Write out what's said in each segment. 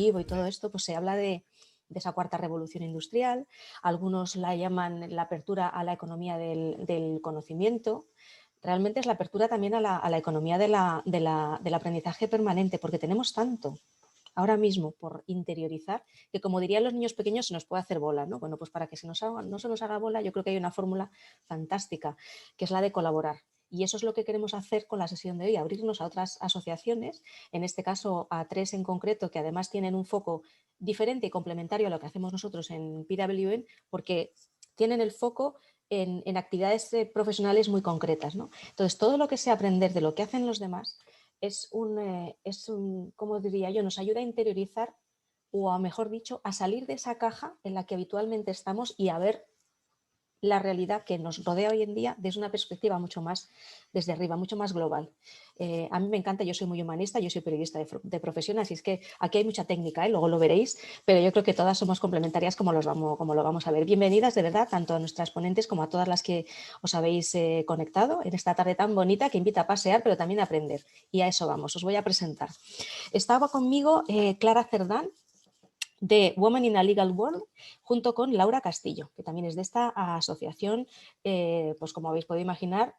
vivo y todo esto, pues se habla de esa cuarta revolución industrial. Algunos la llaman la apertura a la economía del conocimiento. Realmente es la apertura también a la economía del aprendizaje permanente, porque tenemos tanto ahora mismo por interiorizar, que como dirían los niños pequeños, se nos puede hacer bola, ¿no? Bueno, pues para que no se nos haga bola, yo creo que hay una fórmula fantástica, que es la de colaborar. Y eso es lo que queremos hacer con la sesión de hoy, abrirnos a otras asociaciones, en este caso a 3 en concreto, que además tienen un foco diferente y complementario a lo que hacemos nosotros en PWN, porque tienen el foco en actividades profesionales muy concretas, ¿no? Entonces, todo lo que sea aprender de lo que hacen los demás es un, ¿cómo diría yo? Nos ayuda a interiorizar o, a mejor dicho, a salir de esa caja en la que habitualmente estamos y a ver la realidad que nos rodea hoy en día desde una perspectiva mucho más desde arriba, mucho más global. A mí me encanta, yo soy muy humanista, yo soy periodista de profesión, así es que aquí hay mucha técnica, luego lo veréis, pero yo creo que todas somos complementarias como lo vamos a ver. Bienvenidas de verdad tanto a nuestras ponentes como a todas las que os habéis conectado en esta tarde tan bonita que invita a pasear, pero también a aprender. Y a eso vamos, os voy a presentar. Estaba conmigo Clara Cerdán, de Women in a Legal World, junto con Laura Castillo, que también es de esta asociación, pues como habéis podido imaginar,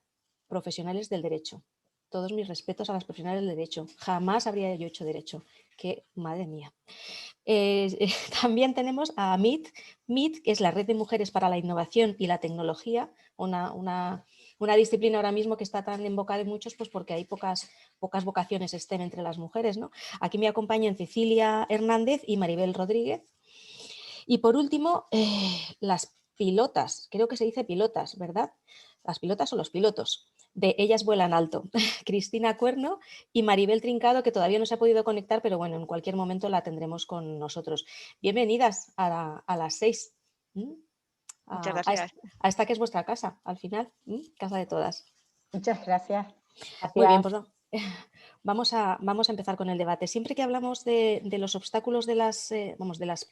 profesionales del derecho. Todos mis respetos a las profesionales del derecho. Jamás habría yo hecho derecho. Que madre mía. También tenemos a MIT, que es la Red de Mujeres para la Innovación y la Tecnología, una disciplina ahora mismo que está tan en boca de muchos, pues porque hay pocas vocaciones STEM entre las mujeres, ¿no? Aquí me acompañan Cecilia Hernández y Maribel Rodríguez. Y por último, las pilotas, creo que se dice pilotas, ¿verdad? Las pilotas o los pilotos. De Ellas Vuelan Alto, Cristina Cuerno y Maribel Trincado, que todavía no se ha podido conectar, pero bueno, en cualquier momento la tendremos con nosotros. Bienvenidas a las 6. Muchas A gracias. esta que es vuestra casa, al final, casa de todas. Muchas gracias. Muy bien, pues no. Vamos a empezar con el debate. Siempre que hablamos de los obstáculos de las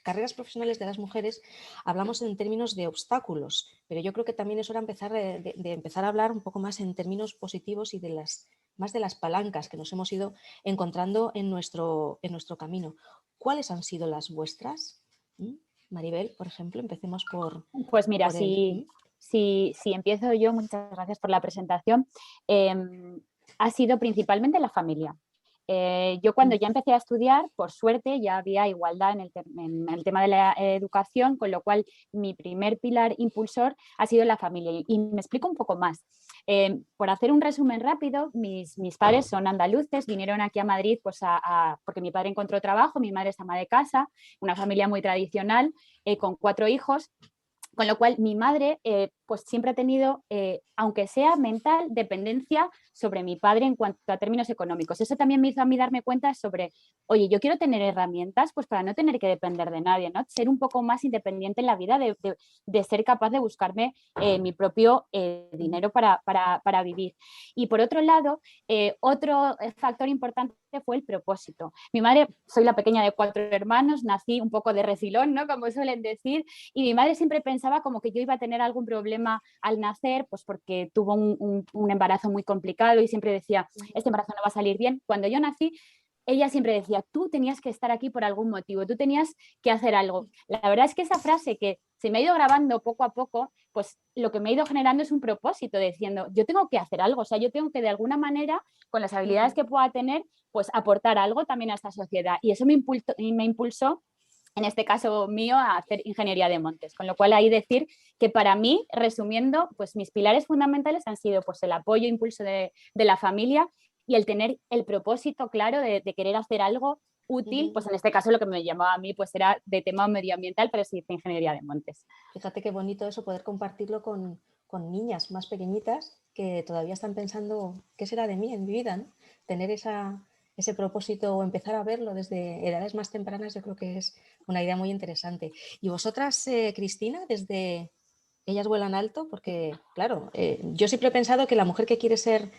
carreras profesionales de las mujeres, hablamos en términos de obstáculos, pero yo creo que también es hora de empezar a hablar un poco más en términos positivos y más de las palancas que nos hemos ido encontrando en nuestro camino. ¿Cuáles han sido las vuestras? Maribel, por ejemplo, empecemos por... Pues mira, por el... si empiezo yo, muchas gracias por la presentación. Ha sido principalmente la familia. Yo cuando ya empecé a estudiar, por suerte, ya había igualdad en el tema de la educación, con lo cual mi primer pilar impulsor ha sido la familia. Y me explico un poco más. Por hacer un resumen rápido, mis padres son andaluces, vinieron aquí a Madrid pues porque mi padre encontró trabajo, mi madre es ama de casa, una familia muy tradicional, con 4 hijos. Con lo cual, mi madre pues siempre ha tenido, aunque sea mental, dependencia sobre mi padre en cuanto a términos económicos. Eso también me hizo a mí darme cuenta sobre, oye, yo quiero tener herramientas pues para no tener que depender de nadie, ¿no? Ser un poco más independiente en la vida, de ser capaz de buscarme mi propio dinero para vivir. Y por otro lado, otro factor importante fue el propósito. Mi madre, soy la pequeña de 4 hermanos, nací un poco de refilón, ¿no? Como suelen decir, y mi madre siempre pensaba como que yo iba a tener algún problema al nacer, pues porque tuvo un embarazo muy complicado y siempre decía, este embarazo no va a salir bien. Cuando yo nací, ella siempre decía, tú tenías que estar aquí por algún motivo, tú tenías que hacer algo. La verdad es que esa frase que se me ha ido grabando poco a poco, pues lo que me ha ido generando es un propósito, diciendo, yo tengo que hacer algo, o sea, yo tengo que de alguna manera, con las habilidades que pueda tener, pues aportar algo también a esta sociedad. Y eso me impulsó en este caso mío, a hacer ingeniería de montes. Con lo cual, ahí decir que para mí, resumiendo, pues mis pilares fundamentales han sido pues el apoyo e impulso de la familia y el tener el propósito claro de querer hacer algo útil, pues en este caso lo que me llamaba a mí pues era de tema medioambiental, pero sí de ingeniería de montes. Fíjate qué bonito eso, poder compartirlo con niñas más pequeñitas que todavía están pensando qué será de mí en mi vida, ¿no? Tener ese propósito o empezar a verlo desde edades más tempranas, yo creo que es una idea muy interesante. Y vosotras, Cristina, desde Ellas Vuelan Alto, porque claro, yo siempre he pensado que la mujer que quiere ser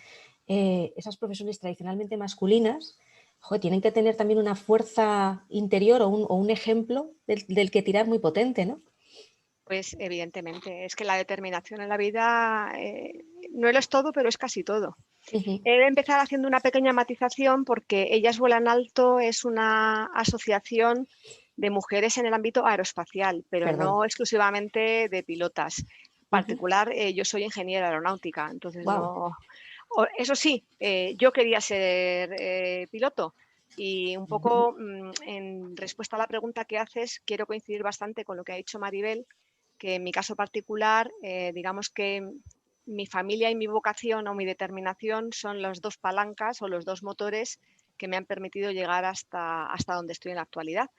esas profesiones tradicionalmente masculinas, joder, tienen que tener también una fuerza interior o un ejemplo del que tirar muy potente, ¿no? Pues evidentemente, es que la determinación en la vida no lo es todo, pero es casi todo. Ujú. He de empezar haciendo una pequeña matización porque Ellas Vuelan Alto es una asociación de mujeres en el ámbito aeroespacial, pero Perdón. no exclusivamente de pilotas. En particular, yo soy ingeniera aeronáutica, entonces Wow. no... Eso sí, yo quería ser piloto y un poco en respuesta a la pregunta que haces, quiero coincidir bastante con lo que ha dicho Maribel, que en mi caso particular, digamos que mi familia y mi vocación o mi determinación son las dos palancas o los dos motores que me han permitido llegar hasta donde estoy en la actualidad.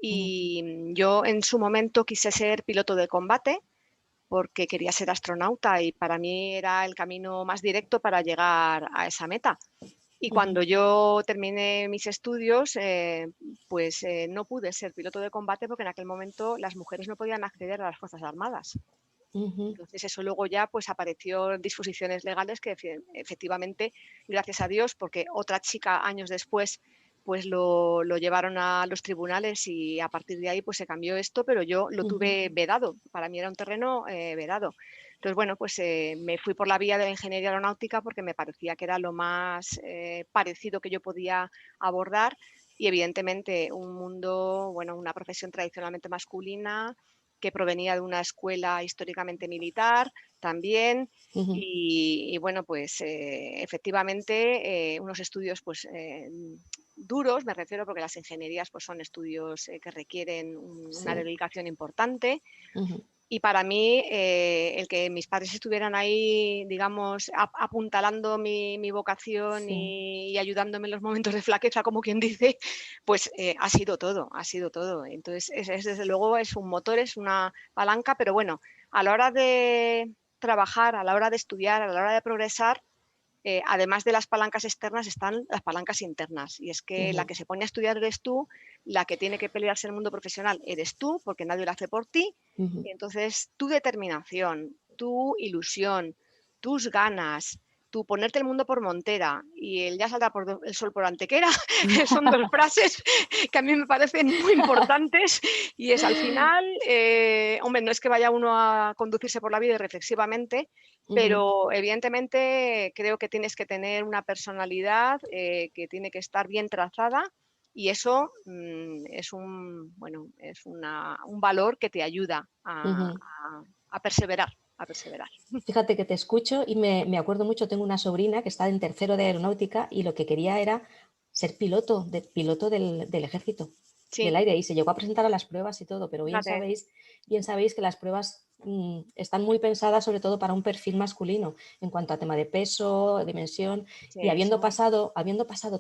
Y yo en su momento quise ser piloto de combate porque quería ser astronauta y para mí era el camino más directo para llegar a esa meta. Y cuando yo terminé mis estudios, pues no pude ser piloto de combate porque en aquel momento las mujeres no podían acceder a las Fuerzas Armadas. Entonces eso luego ya pues apareció en disposiciones legales que efectivamente, gracias a Dios, porque otra chica años después pues lo llevaron a los tribunales y a partir de ahí pues se cambió esto, pero yo lo tuve vedado, para mí era un terreno vedado. Entonces, bueno, pues me fui por la vía de la ingeniería aeronáutica porque me parecía que era lo más parecido que yo podía abordar y evidentemente un mundo, bueno, una profesión tradicionalmente masculina, que provenía de una escuela históricamente militar también. Y bueno, pues efectivamente unos estudios pues duros, me refiero, porque las ingenierías pues son estudios que requieren una dedicación importante. Y para mí, el que mis padres estuvieran ahí, digamos, apuntalando mi vocación y ayudándome en los momentos de flaqueza, como quien dice, pues ha sido todo, ha sido todo. Entonces, desde luego es un motor, es una palanca, pero bueno, a la hora de trabajar, a la hora de estudiar, a la hora de progresar, además de las palancas externas están las palancas internas. Y es que la que se pone a estudiar eres tú, la que tiene que pelearse en el mundo profesional eres tú, porque nadie lo hace por ti. Y entonces tu determinación, tu ilusión, tus ganas, tu ponerte el mundo por montera y el ya saldrá el sol por antequera, son dos frases que a mí me parecen muy importantes y es al final, hombre, no es que vaya uno a conducirse por la vida reflexivamente, pero evidentemente creo que tienes que tener una personalidad que tiene que estar bien trazada y eso es un valor que te ayuda a perseverar. Fíjate que te escucho y me acuerdo mucho, tengo una sobrina que está en tercero de aeronáutica y lo que quería era ser piloto del ejército, del Sí, aire, y se llegó a presentar a las pruebas y todo, pero bien fíjate. sabéis que las pruebas están muy pensadas sobre todo para un perfil masculino en cuanto a tema de peso, dimensión, Sí, y habiendo pasado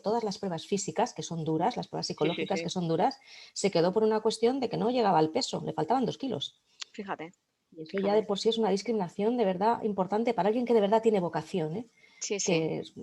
todas las pruebas físicas, que son duras, las pruebas sí, sí, psicológicas, sí. que son duras, se quedó por una cuestión de que no llegaba al peso, le faltaban 2 kilos. Fíjate, Y eso ya de fíjate. por sí es una discriminación de verdad importante para alguien que de verdad tiene vocación, ¿eh? Sí, sí. Que es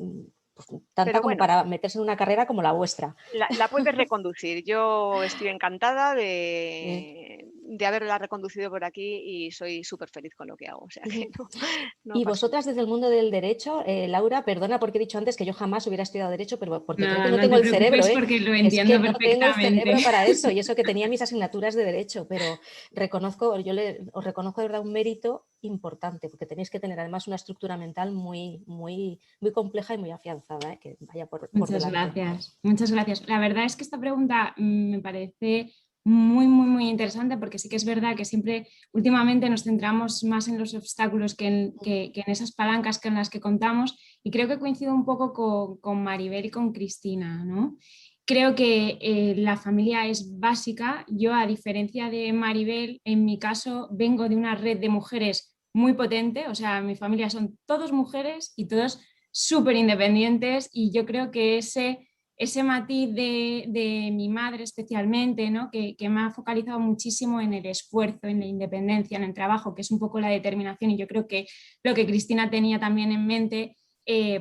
pues, tanta Pero como bueno, para meterse en una carrera como la vuestra. la puedes reconducir. Yo estoy encantada Sí. de haberla reconducido por aquí y soy súper feliz con lo que hago. O sea que no Y pasa nada. vosotras desde el mundo del derecho, Laura, perdona porque he dicho antes que yo jamás hubiera estudiado derecho, pero porque creo que No, no no tengo te el cerebro, preocupes ¿eh? porque lo Es que entiendo no tengo el perfectamente. cerebro para eso y eso que tenía mis asignaturas de derecho, pero os reconozco de verdad un mérito importante porque tenéis que tener además una estructura mental muy, muy, muy compleja y muy afianzada, ¿eh? Que vaya por Muchas delante. gracias, muchas gracias. La verdad es que esta pregunta me parece muy, muy, muy interesante porque sí que es verdad que siempre últimamente nos centramos más en los obstáculos que en esas palancas con las que contamos y creo que coincido un poco con Maribel y con Cristina, ¿no? Creo que la familia es básica. Yo, a diferencia de Maribel, en mi caso vengo de una red de mujeres muy potente, o sea, mi familia son todas mujeres y todos súper independientes y yo creo que ese matiz de mi madre especialmente, ¿no? que me ha focalizado muchísimo en el esfuerzo, en la independencia, en el trabajo, que es un poco la determinación y yo creo que lo que Cristina tenía también en mente,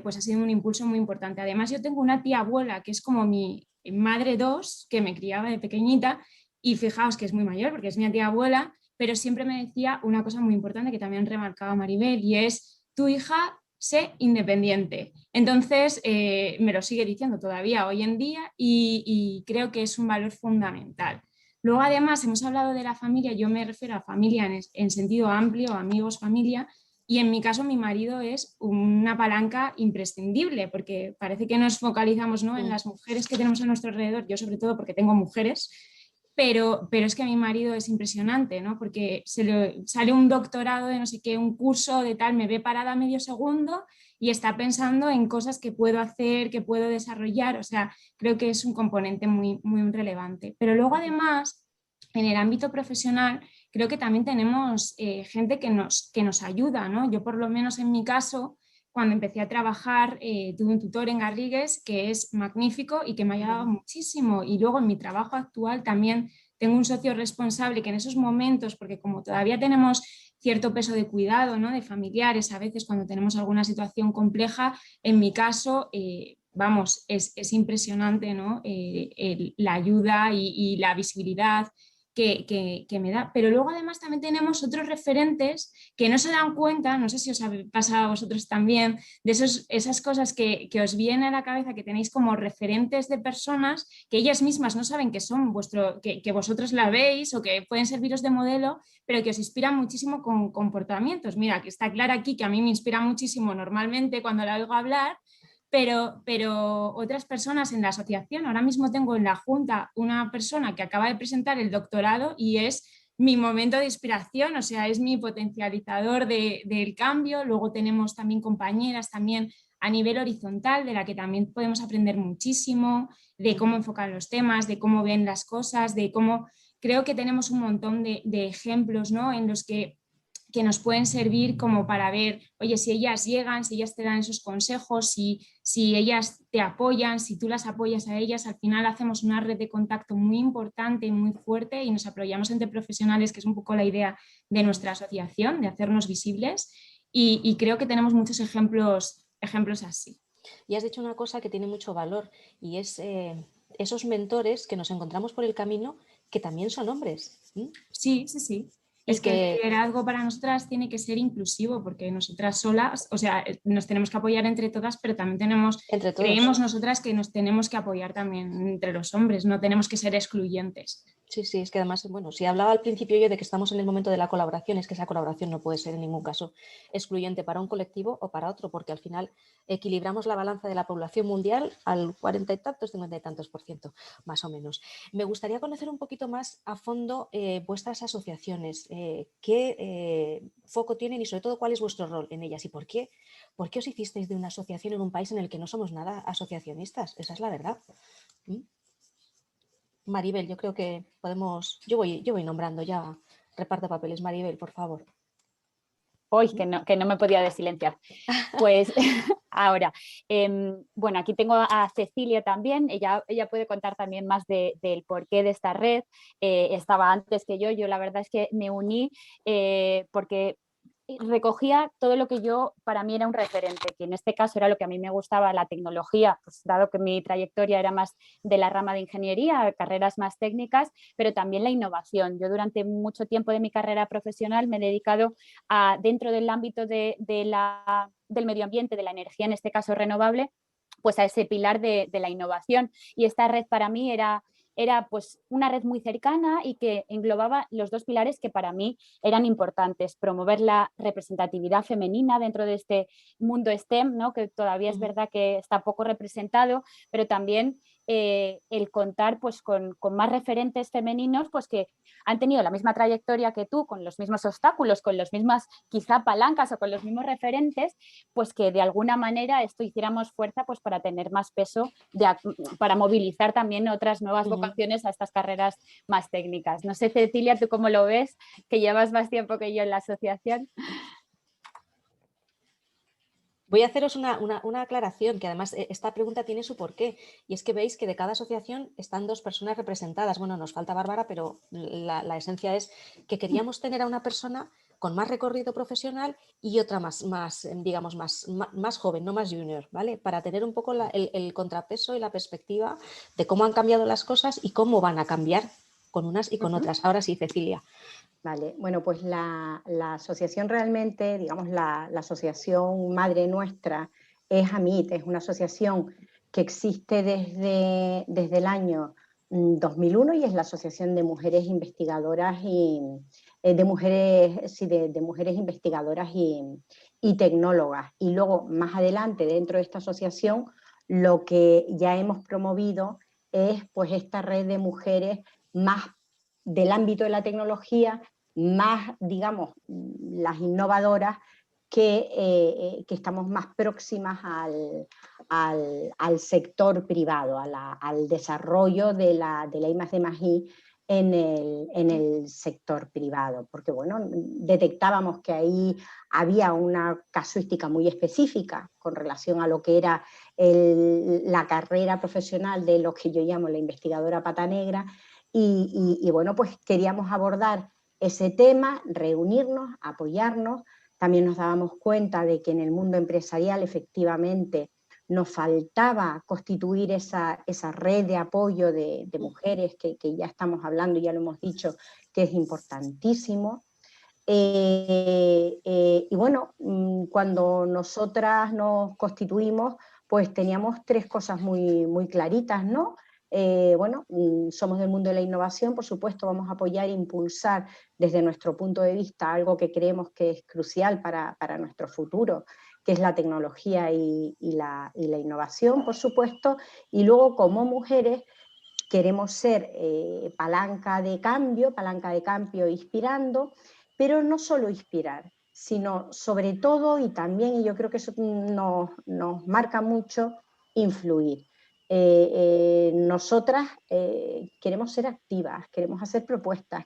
pues ha sido un impulso muy importante. Además, yo tengo una tía abuela que es como mi madre 2, que me criaba de pequeñita y fijaos que es muy mayor porque es mi tía abuela, pero siempre me decía una cosa muy importante que también remarcaba Maribel y es: tu hija, sé independiente. Entonces, me lo sigue diciendo todavía hoy en día y creo que es un valor fundamental. Luego, además, hemos hablado de la familia, yo me refiero a familia en sentido amplio, amigos, familia, Y en mi caso mi marido es una palanca imprescindible, porque parece que nos focalizamos, ¿no?, en las mujeres que tenemos a nuestro alrededor, yo sobre todo porque tengo mujeres, pero es que mi marido es impresionante, ¿no?, porque sale un doctorado de no sé qué, un curso de tal, me ve parada medio segundo y está pensando en cosas que puedo hacer, que puedo desarrollar. O sea, creo que es un componente muy, muy relevante. Pero luego además, en el ámbito profesional, creo que también tenemos gente que nos ayuda, ¿no? Yo por lo menos en mi caso, cuando empecé a trabajar, tuve un tutor en Garrigues que es magnífico y que me ha ayudado muchísimo. Y luego en mi trabajo actual también tengo un socio responsable que en esos momentos, porque como todavía tenemos cierto peso de cuidado, ¿no?, de familiares, a veces cuando tenemos alguna situación compleja, en mi caso, vamos, es impresionante, ¿no?, la ayuda y la visibilidad que me da. Pero luego además también tenemos otros referentes que no se dan cuenta, no sé si os ha pasado a vosotros también, de esas cosas que os vienen a la cabeza, que tenéis como referentes de personas que ellas mismas no saben que son que vosotros la veis o que pueden serviros de modelo, pero que os inspiran muchísimo con comportamientos. Mira, que está Clara aquí, que a mí me inspira muchísimo normalmente cuando la oigo hablar, pero otras personas en la asociación, ahora mismo tengo en la junta una persona que acaba de presentar el doctorado y es mi momento de inspiración, o sea, es mi potencializador del cambio. Luego tenemos también compañeras también a nivel horizontal, de la que también podemos aprender muchísimo, de cómo enfocar los temas, de cómo ven las cosas, de cómo... Creo que tenemos un montón de ejemplos, ¿no?, en los que nos pueden servir como para ver, oye, si ellas llegan, si ellas te dan esos consejos, si ellas te apoyan, si tú las apoyas a ellas, al final hacemos una red de contacto muy importante y muy fuerte y nos apoyamos entre profesionales, que es un poco la idea de nuestra asociación, de hacernos visibles, y creo que tenemos muchos ejemplos así. Y has dicho una cosa que tiene mucho valor y es esos mentores que nos encontramos por el camino que también son hombres. Sí, sí, sí. Es que el liderazgo para nosotras tiene que ser inclusivo, porque nosotras solas, o sea, nos tenemos que apoyar entre todas, pero también creemos nosotras que nos tenemos que apoyar también entre los hombres, no tenemos que ser excluyentes. Sí, sí, es que además, bueno, si hablaba al principio yo de que estamos en el momento de la colaboración, es que esa colaboración no puede ser en ningún caso excluyente para un colectivo o para otro, porque al final equilibramos la balanza de la población mundial al 40 y tantos, 50 y tantos %, más o menos. Me gustaría conocer un poquito más a fondo vuestras asociaciones, qué foco tienen y sobre todo cuál es vuestro rol en ellas y por qué os hicisteis de una asociación en un país en el que no somos nada asociacionistas. Esa es la verdad. Maribel, yo creo que podemos... Yo voy nombrando ya, reparto papeles. Maribel, por favor. Hoy que no me podía desilenciar. Pues ahora, bueno, aquí tengo a Cecilia también, ella puede contar también más del porqué de esta red. Estaba antes que yo la verdad es que me uní porque recogía todo lo que para mí era un referente, que en este caso era lo que a mí me gustaba, la tecnología, pues dado que mi trayectoria era más de la rama de ingeniería, carreras más técnicas, pero también la innovación. Yo durante mucho tiempo de mi carrera profesional me he dedicado dentro del ámbito del medio ambiente, de la energía, en este caso renovable, pues a ese pilar de la innovación. Y esta red para mí era pues una red muy cercana y que englobaba los dos pilares que para mí eran importantes: promover la representatividad femenina dentro de este mundo STEM, ¿no?, que todavía es verdad que está poco representado, pero también el contar pues con más referentes femeninos pues que han tenido la misma trayectoria que tú, con los mismos obstáculos, con las mismas quizá palancas o con los mismos referentes, pues que de alguna manera esto hiciéramos fuerza pues para tener más peso, para movilizar también otras nuevas vocaciones a estas carreras más técnicas. No sé, Cecilia, ¿tú cómo lo ves? Que llevas más tiempo que yo en la asociación. Voy a haceros una aclaración, que además esta pregunta tiene su porqué, y es que veis que de cada asociación están dos personas representadas. Bueno, nos falta Bárbara, pero la esencia es que queríamos tener a una persona con más recorrido profesional y otra digamos, más joven, no más junior, ¿vale? Para tener un poco el contrapeso y la perspectiva de cómo han cambiado las cosas y cómo van a cambiar con unas y con otras. Ahora sí, Cecilia. Vale, bueno, pues la asociación realmente, digamos, la asociación madre nuestra es AMIT, es una asociación que existe desde el año 2001 y es la Asociación de Mujeres Investigadoras de mujeres, sí, de mujeres investigadoras y tecnólogas. Y luego, más adelante, dentro de esta asociación, lo que ya hemos promovido es pues esta red de mujeres más del ámbito de la tecnología, más, digamos, las innovadoras, que estamos más próximas al sector privado, al desarrollo de la I+D+I en el sector privado, porque bueno, detectábamos que ahí había una casuística muy específica con relación a lo que era la carrera profesional de lo que yo llamo la investigadora pata negra, y bueno, pues queríamos abordar ese tema, reunirnos, apoyarnos. También nos dábamos cuenta de que en el mundo empresarial efectivamente nos faltaba constituir esa red de apoyo de mujeres que ya estamos hablando, ya lo hemos dicho, que es importantísimo. Y bueno, cuando nosotras nos constituimos, pues teníamos 3 cosas muy claritas, ¿no? Bueno, somos del mundo de la innovación, por supuesto vamos a apoyar e impulsar desde nuestro punto de vista algo que creemos que es crucial para nuestro futuro, que es la tecnología y la innovación, por supuesto, y luego como mujeres queremos ser palanca de cambio inspirando, pero no solo inspirar, sino sobre todo y también, y yo creo que eso nos marca mucho, influir. Nosotras queremos ser activas, queremos hacer propuestas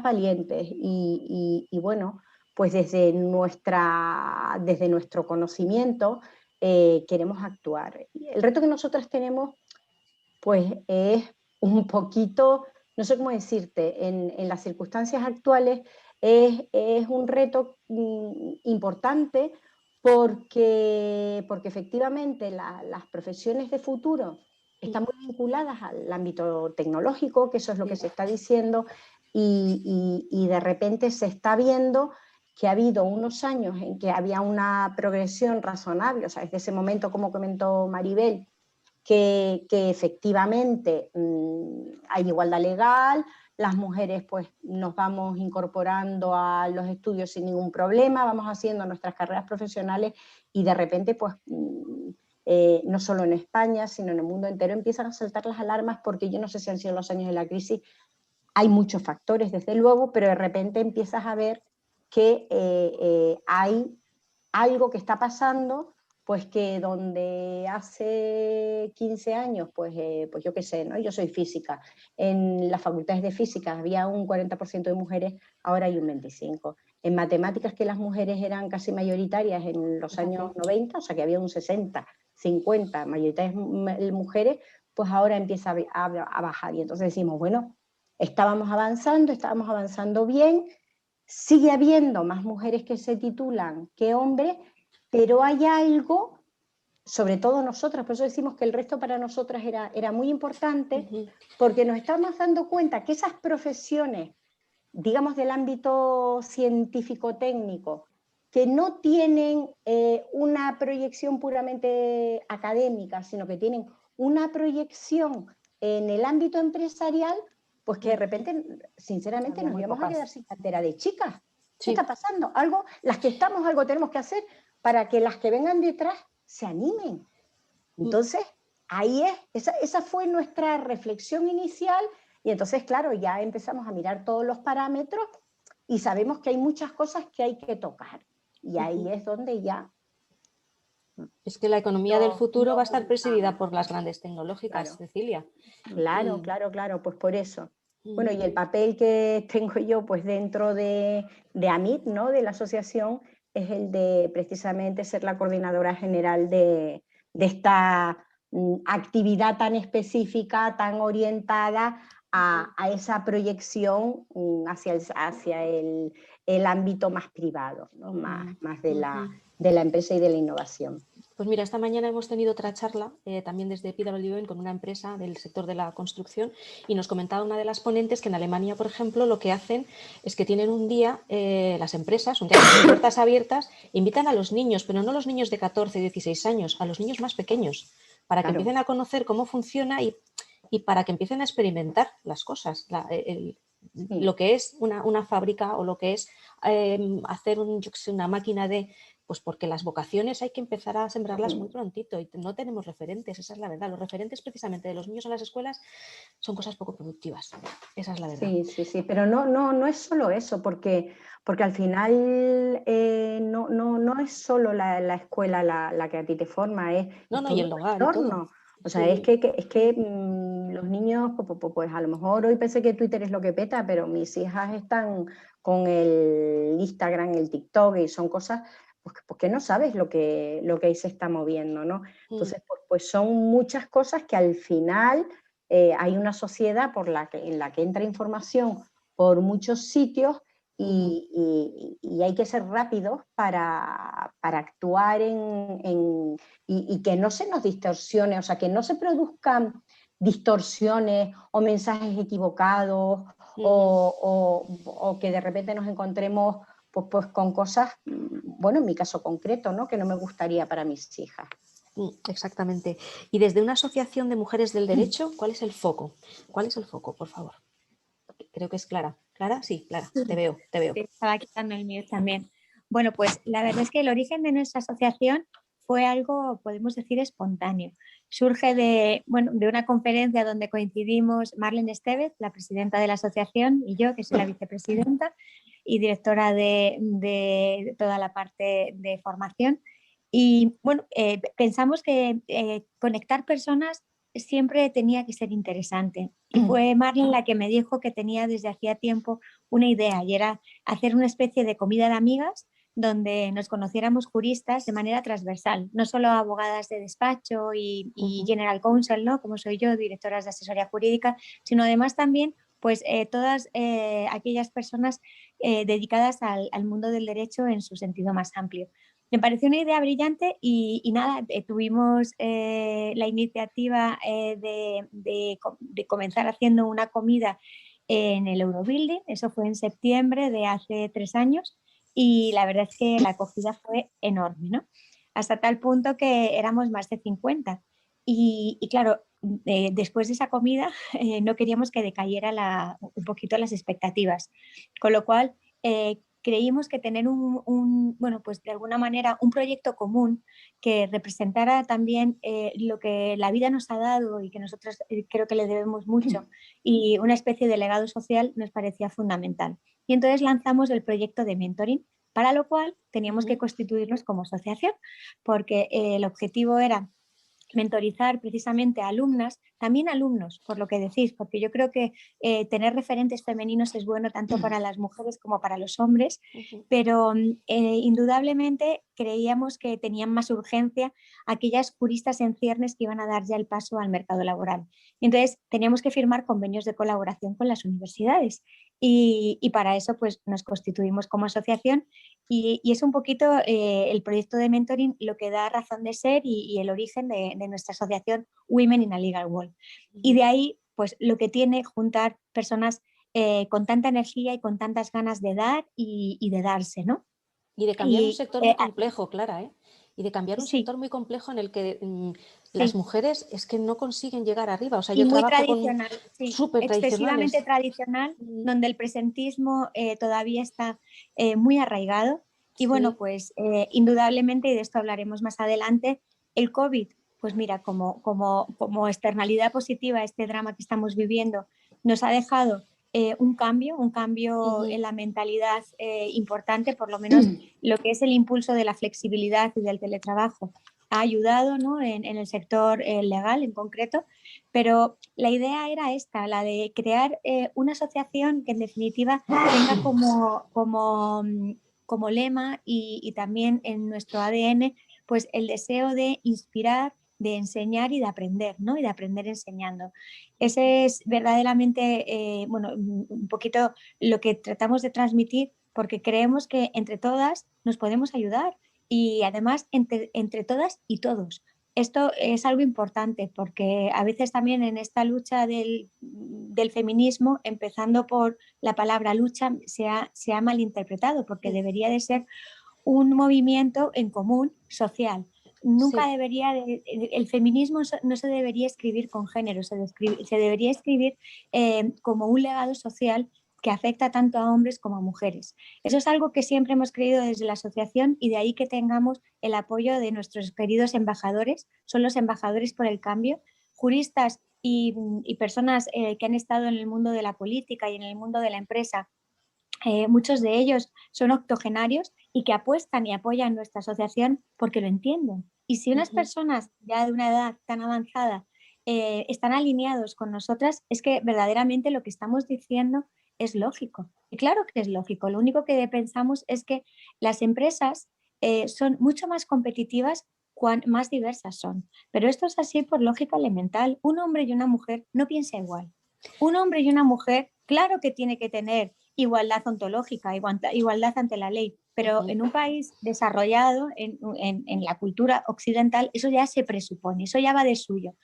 valientes y bueno, pues desde nuestro conocimiento queremos actuar. El reto que nosotras tenemos pues es un poquito, no sé cómo decirte, en las circunstancias actuales es un reto importante porque efectivamente las profesiones de futuro están muy vinculadas al ámbito tecnológico, que eso es lo que se está diciendo, y de repente se está viendo que ha habido unos años en que había una progresión razonable, o sea, desde ese momento, como comentó Maribel, que efectivamente hay igualdad legal, las mujeres pues nos vamos incorporando a los estudios sin ningún problema, vamos haciendo nuestras carreras profesionales y de repente pues no solo en España, sino en el mundo entero empiezan a saltar las alarmas porque yo no sé si han sido los años de la crisis, hay muchos factores desde luego, pero de repente empiezas a ver que hay algo que está pasando, pues que donde hace 15 años, pues yo qué sé, ¿no? Yo soy física, en las facultades de física había un 40% de mujeres, ahora hay un 25%. En matemáticas, que las mujeres eran casi mayoritarias en los años 90, o sea que había un 60, 50 mayoritarias mujeres, pues ahora empieza a bajar. Y entonces decimos, bueno, estábamos avanzando bien, sigue habiendo más mujeres que se titulan que hombres, pero hay algo, sobre todo nosotras, por eso decimos que el resto para nosotras era muy importante, porque nos estamos dando cuenta que esas profesiones, digamos del ámbito científico-técnico, que no tienen una proyección puramente académica, sino que tienen una proyección en el ámbito empresarial, pues que de repente, sinceramente, nos íbamos a quedar sin cartera de chicas. ¿Qué está pasando? Las que estamos, algo tenemos que hacer para que las que vengan detrás se animen. Entonces, ahí esa fue nuestra reflexión inicial y entonces, claro, ya empezamos a mirar todos los parámetros y sabemos que hay muchas cosas que hay que tocar. Y ahí es donde ya... Es que la economía del futuro va a estar presidida por las grandes tecnológicas, claro. Cecilia. Claro, pues por eso. Bueno, y el papel que tengo yo pues dentro de AMIT, ¿no? De la asociación, es el de precisamente ser la coordinadora general de esta actividad tan específica, tan orientada a esa proyección hacia el ámbito más privado, ¿no? más de la empresa y de la innovación. Pues mira, esta mañana hemos tenido otra charla también desde PwC con una empresa del sector de la construcción y nos comentaba una de las ponentes que en Alemania, por ejemplo, lo que hacen es que tienen un día, las empresas, un día con puertas abiertas, invitan a los niños, pero no los niños de 14, 16 años, a los niños más pequeños, para que empiecen a conocer cómo funciona y para que empiecen a experimentar las cosas, lo que es una fábrica o lo que es hacer yo qué sé, una máquina de... Pues porque las vocaciones hay que empezar a sembrarlas muy prontito y no tenemos referentes, esa es la verdad. Los referentes precisamente de los niños en las escuelas son cosas poco productivas, esa es la verdad. Sí, pero no es solo eso, porque al final no es solo la escuela la que a ti te forma, es No, y el todo el hogar y todo. entorno. O sea, es que los niños, pues a lo mejor hoy pensé que Twitter es lo que peta, pero mis hijas están con el Instagram, el TikTok, y son cosas pues que no sabes lo que ahí se está moviendo, ¿no? Entonces, pues son muchas cosas que al final hay una sociedad en la que entra información por muchos sitios y hay que ser rápidos para actuar y que no se nos distorsione, o sea, que no se produzcan distorsiones o mensajes equivocados o que de repente nos encontremos pues con cosas, bueno, en mi caso concreto, ¿no? Que no me gustaría para mis hijas. Exactamente. Y desde una asociación de mujeres del derecho, ¿cuál es el foco? ¿Cuál es el foco, por favor? Creo que es Clara. ¿Clara? Sí, Clara, te veo. Estaba quitando el mío también. Bueno, pues la verdad es que el origen de nuestra asociación fue algo, podemos decir, espontáneo. Surge de una conferencia donde coincidimos Marlene Estevez, la presidenta de la asociación, y yo, que soy la vicepresidenta y directora de toda la parte de formación. Y bueno, pensamos que conectar personas siempre tenía que ser interesante. Y fue Marlene la que me dijo que tenía desde hacía tiempo una idea, y era hacer una especie de comida de amigas donde nos conociéramos juristas de manera transversal, no solo abogadas de despacho y general counsel, ¿no? Como soy yo, directoras de asesoría jurídica, sino además también pues todas aquellas personas dedicadas al mundo del derecho en su sentido más amplio. Me pareció una idea brillante y nada, tuvimos la iniciativa de comenzar haciendo una comida en el Eurobuilding, eso fue en septiembre de hace 3 años, y la verdad es que la acogida fue enorme, ¿no? Hasta tal punto que éramos más de 50. Y claro, después de esa comida no queríamos que decayera un poquito las expectativas, con lo cual creímos que tener bueno, pues de alguna manera un proyecto común que representara también lo que la vida nos ha dado y que nosotros creo que le debemos mucho, y una especie de legado social nos parecía fundamental. Y entonces lanzamos el proyecto de mentoring, para lo cual teníamos que constituirnos como asociación, porque el objetivo era mentorizar precisamente a alumnas, también alumnos, por lo que decís, porque yo creo que tener referentes femeninos es bueno tanto para las mujeres como para los hombres, pero indudablemente creíamos que tenían más urgencia aquellas juristas en ciernes que iban a dar ya el paso al mercado laboral. Entonces teníamos que firmar convenios de colaboración con las universidades y para eso pues nos constituimos como asociación y es un poquito el proyecto de mentoring lo que da razón de ser y el origen de nuestra asociación Women in a Legal World. Y de ahí, pues lo que tiene juntar personas con tanta energía y con tantas ganas de dar y de darse, ¿no? Y de cambiar un sector muy complejo, Clara, ¿eh? Y de cambiar un sector muy complejo en el que las mujeres es que no consiguen llegar arriba. O sea, yo muy trabajo tradicional, con súper excesivamente tradicional, donde el presentismo todavía está muy arraigado. Y bueno, pues indudablemente, y de esto hablaremos más adelante, el COVID, pues mira, como externalidad positiva, este drama que estamos viviendo, nos ha dejado un cambio en la mentalidad importante, por lo menos lo que es el impulso de la flexibilidad y del teletrabajo ha ayudado, ¿no? en el sector legal en concreto, pero la idea era esta, la de crear una asociación que en definitiva tenga como lema y también en nuestro ADN pues el deseo de inspirar, de enseñar y de aprender, ¿no? Y de aprender enseñando. Ese es verdaderamente, bueno, un poquito lo que tratamos de transmitir, porque creemos que entre todas nos podemos ayudar y además entre todas y todos. Esto es algo importante porque a veces también en esta lucha del feminismo, empezando por la palabra lucha, se ha malinterpretado, porque debería de ser un movimiento en común social. Nunca debería el feminismo no se debería escribir con género, se debería escribir como un legado social que afecta tanto a hombres como a mujeres. Eso es algo que siempre hemos creído desde la asociación y de ahí que tengamos el apoyo de nuestros queridos embajadores, son los embajadores por el cambio, juristas y personas que han estado en el mundo de la política y en el mundo de la empresa. Muchos de ellos son octogenarios y que apuestan y apoyan nuestra asociación porque lo entienden. Y si unas personas ya de una edad tan avanzada están alineados con nosotras, es que verdaderamente lo que estamos diciendo es lógico. Y claro que es lógico. Lo único que pensamos es que las empresas son mucho más competitivas cuanto más diversas son. Pero esto es así por lógica elemental. Un hombre y una mujer no piensan igual. Un hombre y una mujer, claro que tiene que tener igualdad ontológica, igualdad ante la ley, pero en un país desarrollado, en la cultura occidental, eso ya se presupone, eso ya va de suyo.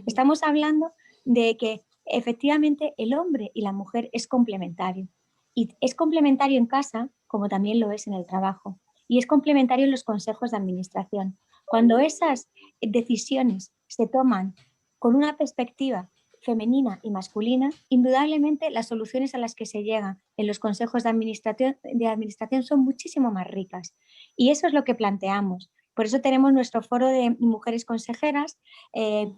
Estamos hablando de que efectivamente el hombre y la mujer es complementario. Y es complementario en casa como también lo es en el trabajo. Y es complementario en los consejos de administración. Cuando esas decisiones se toman con una perspectiva femenina y masculina, indudablemente las soluciones a las que se llega en los consejos de administración son muchísimo más ricas. Y eso es lo que planteamos. Por eso tenemos nuestro foro de mujeres consejeras,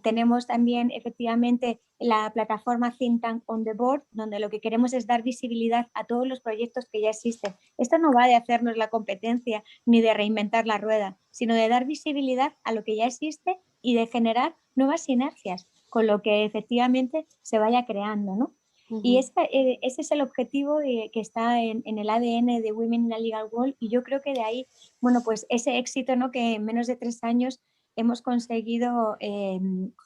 tenemos también efectivamente la plataforma Think Tank on the Board, donde lo que queremos es dar visibilidad a todos los proyectos que ya existen. Esto no va de hacernos la competencia ni de reinventar la rueda, sino de dar visibilidad a lo que ya existe y de generar nuevas sinergias con lo que efectivamente se vaya creando, ¿no? Y ese es el objetivo que está en el ADN de Women in a Legal World, y yo creo que de ahí, bueno, pues ese éxito, ¿no?, que en menos de 3 años hemos conseguido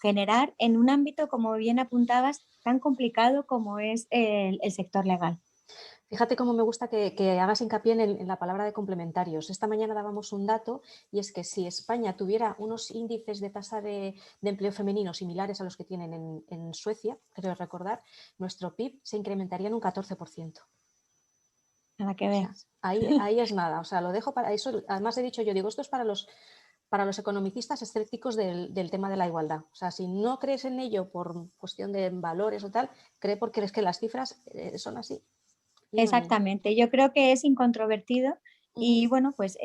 generar en un ámbito, como bien apuntabas, tan complicado como es el sector legal. Fíjate cómo me gusta que hagas hincapié en la palabra de complementarios. Esta mañana dábamos un dato y es que si España tuviera unos índices de tasa de empleo femenino similares a los que tienen en Suecia, creo recordar, nuestro PIB se incrementaría en un 14%. Nada que ver. O sea, ahí es nada. O sea, lo dejo para eso. Además he dicho yo, digo, esto es para los economicistas escépticos del tema de la igualdad. O sea, si no crees en ello por cuestión de valores o tal, cree porque es que las cifras son así. Exactamente, yo creo que es incontrovertido y bueno, pues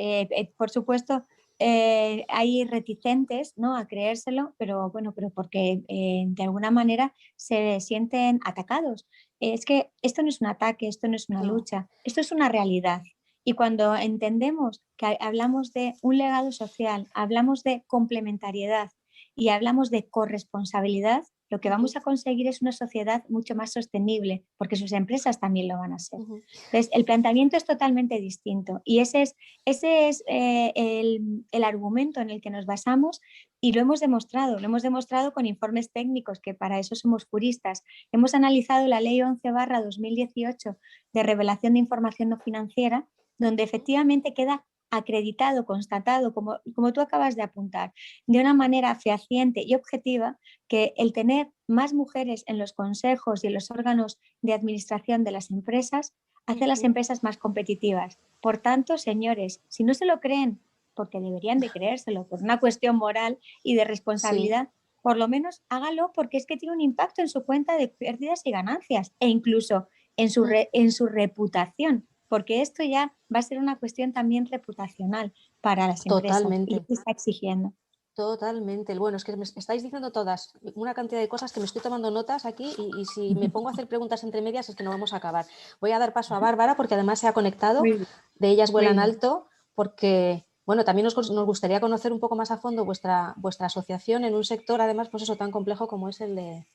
por supuesto hay reticentes, ¿no?, a creérselo, pero bueno, pero porque de alguna manera se sienten atacados. Es que esto no es un ataque, esto no es una lucha, esto es una realidad. Y cuando entendemos que hablamos de un legado social, hablamos de complementariedad y hablamos de corresponsabilidad, lo que vamos a conseguir es una sociedad mucho más sostenible, porque sus empresas también lo van a ser. Entonces, el planteamiento es totalmente distinto y ese es el argumento en el que nos basamos y lo hemos demostrado con informes técnicos, que para eso somos juristas. Hemos analizado la Ley 11/2018 de revelación de información no financiera, donde efectivamente queda acreditado, constatado, como tú acabas de apuntar, de una manera fehaciente y objetiva, que el tener más mujeres en los consejos y en los órganos de administración de las empresas hace a las empresas más competitivas. Por tanto, señores, si no se lo creen, porque deberían de creérselo por una cuestión moral y de responsabilidad, por lo menos hágalo, porque es que tiene un impacto en su cuenta de pérdidas y ganancias e incluso en su reputación, porque esto ya va a ser una cuestión también reputacional para las empresas. Totalmente. Y se está exigiendo. Totalmente. Bueno, es que me estáis diciendo todas una cantidad de cosas que me estoy tomando notas aquí y si me pongo a hacer preguntas entre medias es que no vamos a acabar. Voy a dar paso a Bárbara porque además se ha conectado de Ellas Vuelan Alto, porque bueno, también nos gustaría conocer un poco más a fondo vuestra asociación en un sector además pues eso tan complejo como es el de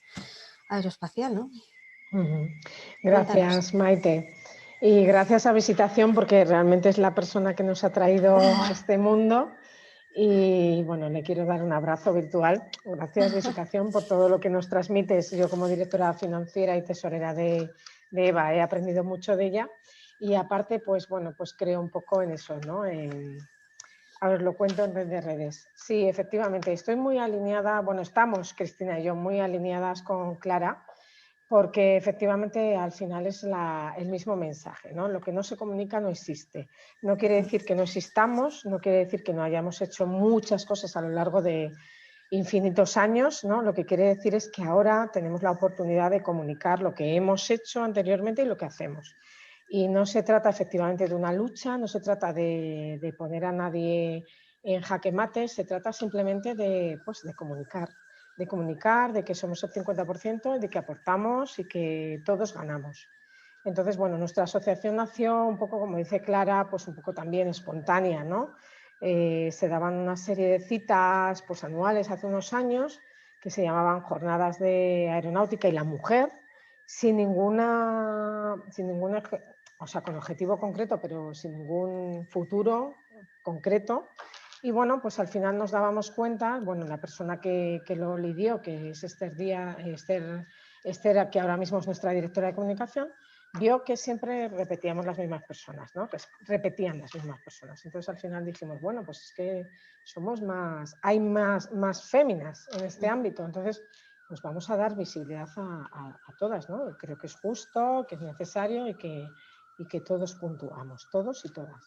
aeroespacial, ¿no? Gracias, Maite. Y gracias a Visitación porque realmente es la persona que nos ha traído a este mundo. Y bueno, le quiero dar un abrazo virtual. Gracias, Visitación, por todo lo que nos transmites. Yo como directora financiera y tesorera de EVA he aprendido mucho de ella. Y aparte, pues bueno, pues creo un poco en eso, ¿no? A ver, lo cuento en Red de Redes. Sí, efectivamente, estoy muy alineada, bueno, estamos, Cristina y yo, muy alineadas con Clara, porque efectivamente al final es el mismo mensaje, ¿no? Lo que no se comunica no existe. No quiere decir que no existamos, no quiere decir que no hayamos hecho muchas cosas a lo largo de infinitos años, ¿no? Lo que quiere decir es que ahora tenemos la oportunidad de comunicar lo que hemos hecho anteriormente y lo que hacemos. Y no se trata efectivamente de una lucha, no se trata de poner a nadie en jaque mate, se trata simplemente de comunicar, de que somos el 50%, de que aportamos y que todos ganamos. Entonces, bueno, nuestra asociación nació un poco, como dice Clara, pues un poco también espontánea, ¿no? Se daban una serie de citas pues, anuales hace unos años que se llamaban Jornadas de Aeronáutica y la Mujer, sin ninguna, o sea, con objetivo concreto, pero sin ningún futuro concreto. Y bueno, pues al final nos dábamos cuenta, bueno, la persona que lo lidió, que es Esther, que ahora mismo es nuestra directora de comunicación, vio que siempre repetíamos las mismas personas, ¿no? Que repetían las mismas personas. Entonces al final dijimos, bueno, pues es que somos hay más féminas en este ámbito, entonces pues vamos a dar visibilidad a todas, ¿no? Creo que es justo, que es necesario y que todos puntuamos, todos y todas.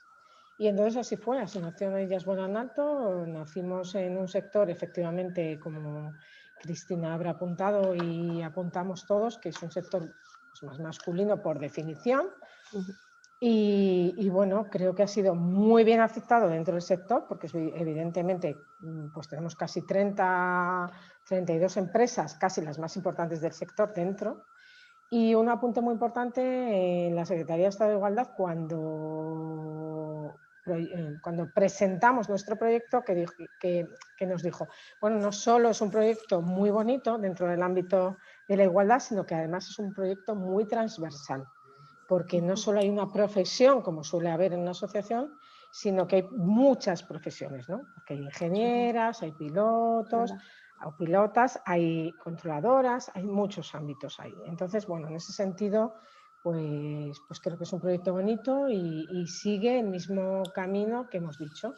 Y entonces así fue, así nació Ellas Vuelan Alto, nacimos en un sector efectivamente como Cristina habrá apuntado y apuntamos todos, que es un sector pues, más masculino por definición. Y bueno, creo que ha sido muy bien aceptado dentro del sector, porque evidentemente pues tenemos casi 32 empresas, casi las más importantes del sector dentro. Y un apunte muy importante en la Secretaría de Estado de Igualdad, cuando presentamos nuestro proyecto, que nos dijo, bueno, no solo es un proyecto muy bonito dentro del ámbito de la igualdad, sino que además es un proyecto muy transversal, porque no solo hay una profesión, como suele haber en una asociación, sino que hay muchas profesiones, ¿no? Porque hay ingenieras, hay pilotos, hay pilotas, hay controladoras, hay muchos ámbitos ahí. Entonces, bueno, en ese sentido, pues creo que es un proyecto bonito y sigue el mismo camino que hemos dicho,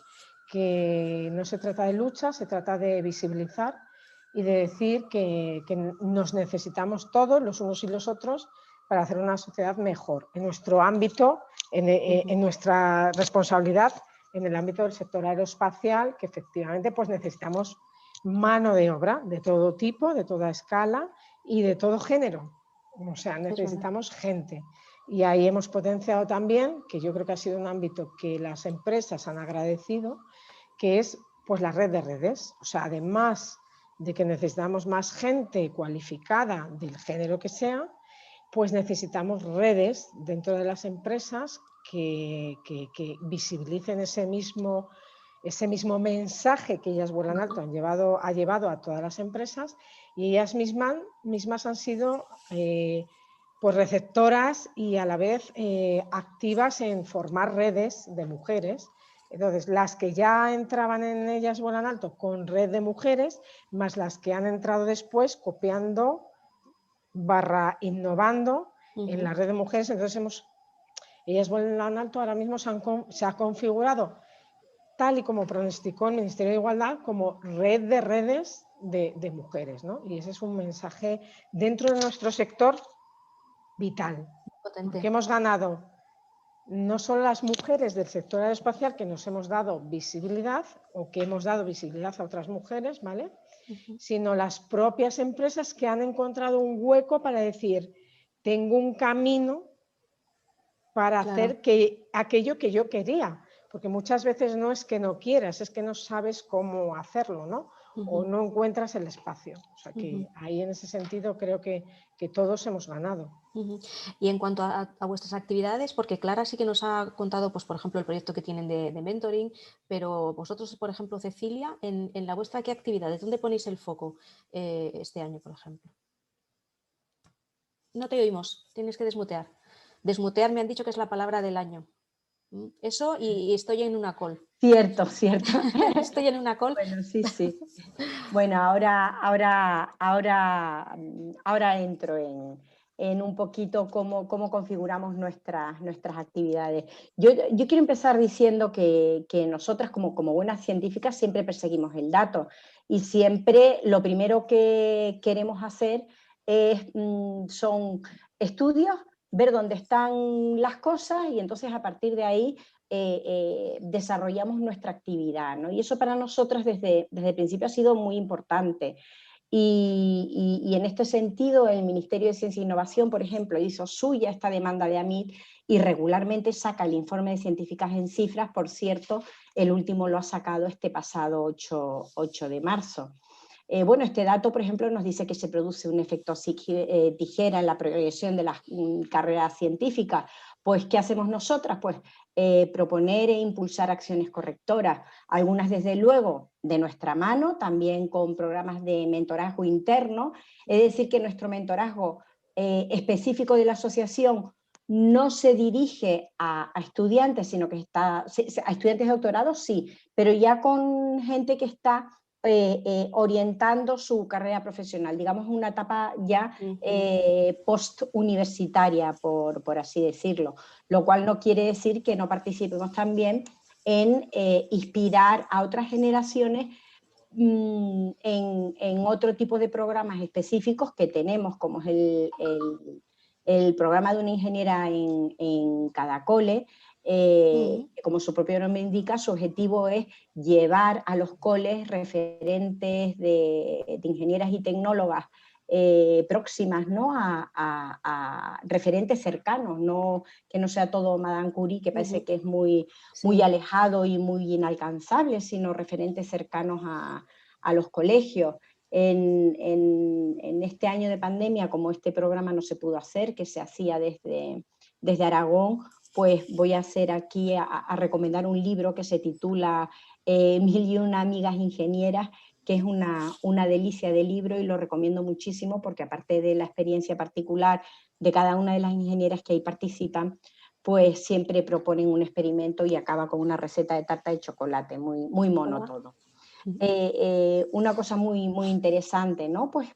que no se trata de lucha, se trata de visibilizar y de decir que nos necesitamos todos, los unos y los otros, para hacer una sociedad mejor en nuestro ámbito, en nuestra responsabilidad, en el ámbito del sector aeroespacial, que efectivamente pues necesitamos mano de obra de todo tipo, de toda escala y de todo género. O sea, necesitamos gente. Y ahí hemos potenciado también, que yo creo que ha sido un ámbito que las empresas han agradecido, que es pues la red de redes. O sea, además de que necesitamos más gente cualificada del género que sea, pues necesitamos redes dentro de las empresas que visibilicen ese mismo mensaje que Ellas Vuelan Alto ha llevado a todas las empresas, y ellas mismas han sido pues receptoras y a la vez activas en formar redes de mujeres. Entonces, las que ya entraban en Ellas Vuelan Alto con red de mujeres, más las que han entrado después copiando / innovando en la red de mujeres. Entonces Ellas Vuelan Alto ahora mismo se ha configurado tal y como pronosticó el Ministerio de Igualdad como red de redes de mujeres, ¿no? Y ese es un mensaje dentro de nuestro sector vital, porque hemos ganado no solo las mujeres del sector aeroespacial, que nos hemos dado visibilidad o que hemos dado visibilidad a otras mujeres, ¿vale? Sino las propias empresas que han encontrado un hueco para decir, tengo un camino para hacer aquello que yo quería, porque muchas veces no es que no quieras, es que no sabes cómo hacerlo, ¿no? O no encuentras el espacio. O sea que ahí en ese sentido creo que todos hemos ganado. Y en cuanto a vuestras actividades, porque Clara sí que nos ha contado, pues, por ejemplo, el proyecto que tienen de mentoring, pero vosotros, por ejemplo, Cecilia, en la vuestra, ¿qué actividades? ¿Dónde ponéis el foco este año, por ejemplo? No te oímos, tienes que desmutear. Desmutear me han dicho que es la palabra del año. Eso y estoy en una call. Cierto. Estoy en una call. Bueno, sí. Bueno, ahora entro en un poquito cómo configuramos nuestras actividades. Yo quiero empezar diciendo que nosotras como buenas científicas siempre perseguimos el dato y siempre lo primero que queremos hacer son estudios, ver dónde están las cosas y entonces a partir de ahí desarrollamos nuestra actividad, ¿no? Y eso para nosotros desde el principio ha sido muy importante. Y en este sentido, el Ministerio de Ciencia e Innovación, por ejemplo, hizo suya esta demanda de AMIT y regularmente saca el informe de científicas en cifras. Por cierto, el último lo ha sacado este pasado 8 de marzo. Bueno, este dato, por ejemplo, nos dice que se produce un efecto tijera en la progresión de las carreras científicas. Pues, ¿qué hacemos nosotras? Pues proponer e impulsar acciones correctoras, algunas desde luego de nuestra mano, también con programas de mentorazgo interno, es decir, que nuestro mentorazgo específico de la asociación no se dirige a estudiantes, sino que a estudiantes de doctorado, sí, pero ya con gente que está orientando su carrera profesional, digamos una etapa ya post-universitaria, por así decirlo, lo cual no quiere decir que no participemos también en inspirar a otras generaciones en otro tipo de programas específicos que tenemos, como es el programa de una ingeniera en cada cole. Como su propio nombre indica, su objetivo es llevar a los coles referentes de ingenieras y tecnólogas próximas, ¿no? a referentes cercanos, no, que no sea todo Madame Curie, que parece que es muy alejado y muy inalcanzable, sino referentes cercanos a los colegios. En este año de pandemia, como este programa no se pudo hacer, que se hacía desde Aragón, pues voy a hacer aquí a recomendar un libro que se titula 1001 amigas ingenieras, que es una delicia de libro y lo recomiendo muchísimo porque aparte de la experiencia particular de cada una de las ingenieras que ahí participan, pues siempre proponen un experimento y acaba con una receta de tarta de chocolate, muy, muy mono todo. Una cosa muy, muy interesante, ¿no? Pues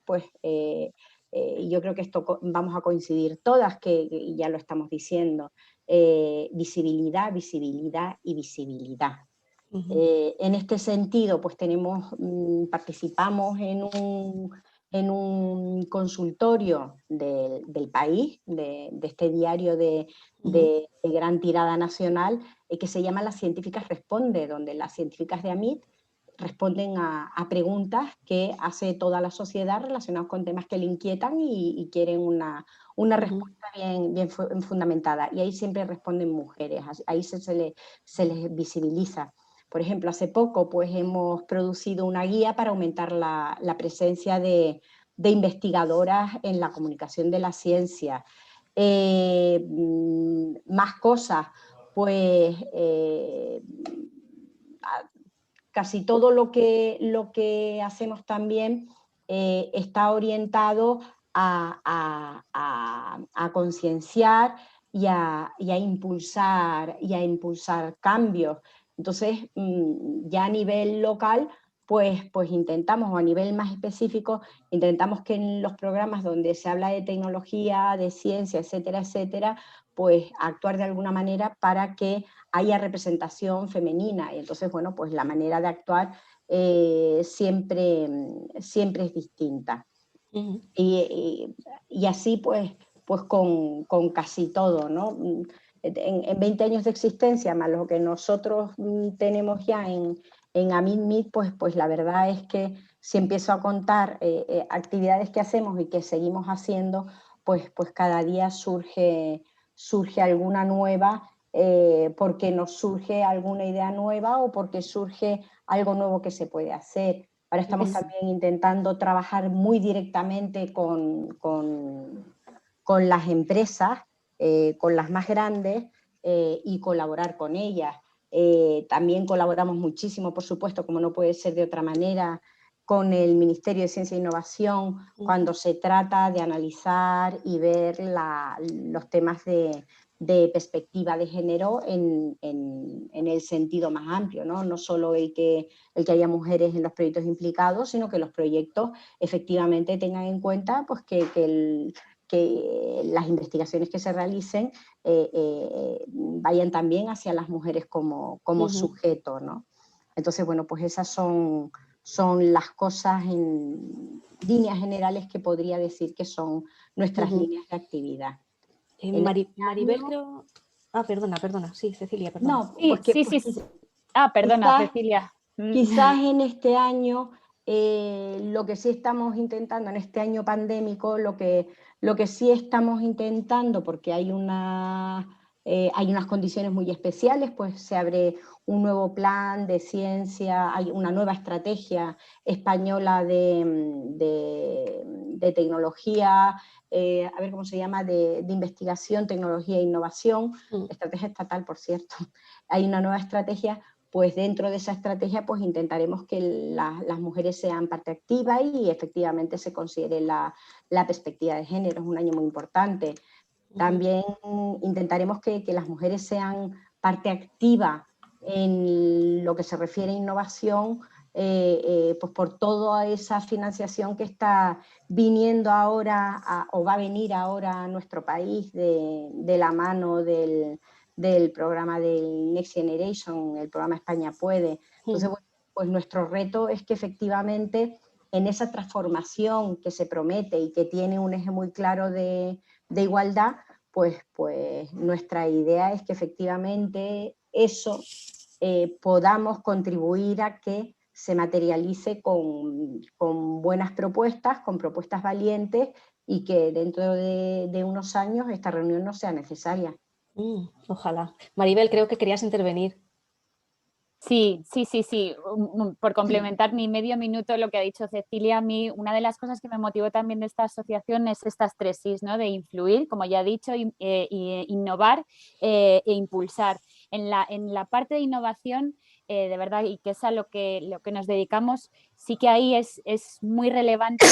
yo creo que esto vamos a coincidir todas, que ya lo estamos diciendo, visibilidad, visibilidad y visibilidad. En este sentido, pues participamos en un consultorio del país, de este diario de gran tirada nacional, que se llama Las Científicas Responde, donde las científicas de AMIT responden a preguntas que hace toda la sociedad relacionadas con temas que le inquietan y quieren una respuesta bien fundamentada. Y ahí siempre responden mujeres, ahí se les visibiliza. Por ejemplo, hace poco pues, hemos producido una guía para aumentar la presencia de investigadoras en la comunicación de la ciencia. Más cosas, pues casi todo lo que hacemos también está orientado a concienciar y a impulsar cambios. Entonces, ya a nivel local, pues intentamos, o a nivel más específico, intentamos que en los programas donde se habla de tecnología, de ciencia, etcétera, etcétera, pues actuar de alguna manera para que haya representación femenina. Y entonces, bueno, pues la manera de actuar siempre es distinta. Y así, pues con casi todo, ¿no? En 20 años de existencia, más lo que nosotros tenemos ya en AMIT, pues la verdad es que si empiezo a contar actividades que hacemos y que seguimos haciendo, pues cada día surge alguna nueva, porque nos surge alguna idea nueva o porque surge algo nuevo que se puede hacer. Ahora estamos también intentando trabajar muy directamente con las empresas, con las más grandes, y colaborar con ellas. También colaboramos muchísimo, por supuesto, como no puede ser de otra manera, con el Ministerio de Ciencia e Innovación cuando se trata de analizar y ver los temas de perspectiva de género en el sentido más amplio, ¿no? No solo el que haya mujeres en los proyectos implicados, sino que los proyectos efectivamente tengan en cuenta pues, que las investigaciones que se realicen vayan también hacia las mujeres como sujeto, ¿no? Entonces, bueno, pues esas son las cosas en líneas generales que podría decir que son nuestras líneas de actividad. Maribel, creo... Perdona. Sí, Cecilia, perdona. No, Sí, pues que, sí. Perdona, quizás, Cecilia. quizás en este año, lo que sí estamos intentando, en este año pandémico, lo que sí estamos intentando, porque hay unas condiciones muy especiales, pues se abre un nuevo plan de ciencia, hay una nueva estrategia española de tecnología, a ver cómo se llama, de investigación, tecnología e innovación, estrategia estatal, por cierto. Hay una nueva estrategia. Pues dentro de esa estrategia pues intentaremos que las mujeres sean parte activa y efectivamente se considere la perspectiva de género. Es un año muy importante. También intentaremos que las mujeres sean parte activa en lo que se refiere a innovación, pues por toda esa financiación que está viniendo ahora o va a venir ahora a nuestro país de la mano del programa del Next Generation, el programa España Puede. Entonces, pues nuestro reto es que efectivamente en esa transformación que se promete y que tiene un eje muy claro de igualdad, pues nuestra idea es que efectivamente eso podamos contribuir a que se materialice con buenas propuestas, con propuestas valientes y que dentro de unos años esta reunión no sea necesaria. Ojalá. Maribel, creo que querías intervenir. Sí. Por complementar mi medio minuto lo que ha dicho Cecilia, a mí una de las cosas que me motivó también de esta asociación es estas tres Is, ¿no? De influir, como ya he dicho, innovar e impulsar. En la parte de innovación, de verdad, y que es a lo que nos dedicamos, sí que ahí es muy relevante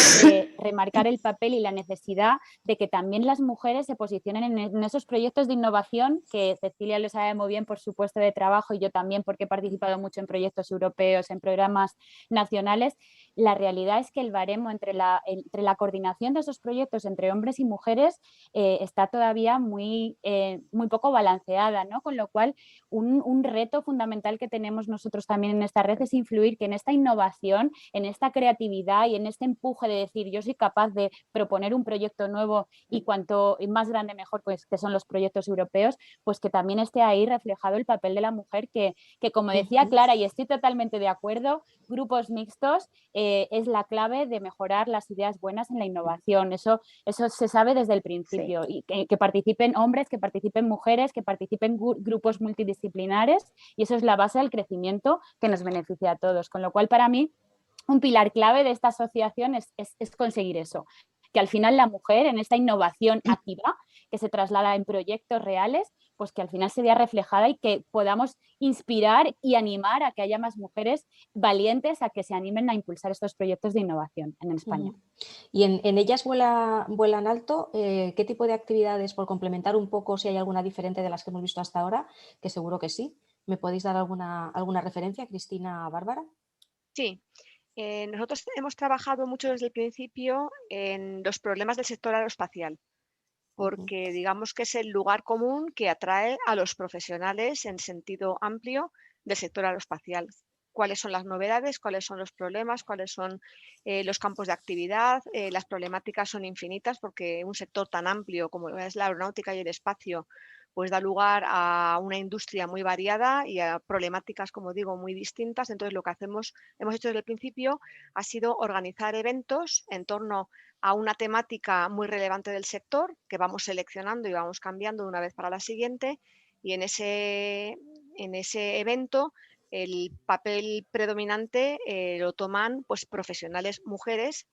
remarcar el papel y la necesidad de que también las mujeres se posicionen en esos proyectos de innovación, que Cecilia lo sabe muy bien por su puesto de trabajo y yo también porque he participado mucho en proyectos europeos, en programas nacionales. La realidad es que el baremo entre la coordinación de esos proyectos entre hombres y mujeres está todavía muy poco balanceada, ¿no? Con lo cual, un reto fundamental que tenemos nosotros también en esta red es influir que en esta innovación, en esta creatividad y en este empuje de decir yo soy capaz de proponer un proyecto nuevo y cuanto más grande mejor, pues que son los proyectos europeos, pues que también esté ahí reflejado el papel de la mujer que como decía Clara, y estoy totalmente de acuerdo, grupos mixtos es la clave de mejorar las ideas buenas en la innovación. Eso se sabe desde el principio. Sí. Y que participen hombres, que participen mujeres, que participen grupos multidisciplinares, y eso es la base del crecimiento que nos beneficia a todos. Con lo cual, para mí, un pilar clave de esta asociación es conseguir eso, que al final la mujer en esta innovación activa que se traslada en proyectos reales, pues que al final se vea reflejada y que podamos inspirar y animar a que haya más mujeres valientes a que se animen a impulsar estos proyectos de innovación en España. ¿Y en ellas vuelan alto? ¿Qué tipo de actividades, por complementar un poco si hay alguna diferente de las que hemos visto hasta ahora, que seguro que sí? ¿Me podéis dar alguna referencia, Cristina, Bárbara? Sí. Nosotros hemos trabajado mucho desde el principio en los problemas del sector aeroespacial, porque digamos que es el lugar común que atrae a los profesionales en sentido amplio del sector aeroespacial. Cuáles son las novedades, cuáles son los problemas, cuáles son los campos de actividad. Las problemáticas son infinitas porque un sector tan amplio como es la aeronáutica y el espacio pues da lugar a una industria muy variada y a problemáticas, como digo, muy distintas. Entonces, lo que hemos hecho desde el principio ha sido organizar eventos en torno a una temática muy relevante del sector que vamos seleccionando y vamos cambiando de una vez para la siguiente, y en ese evento el papel predominante lo toman pues profesionales mujeres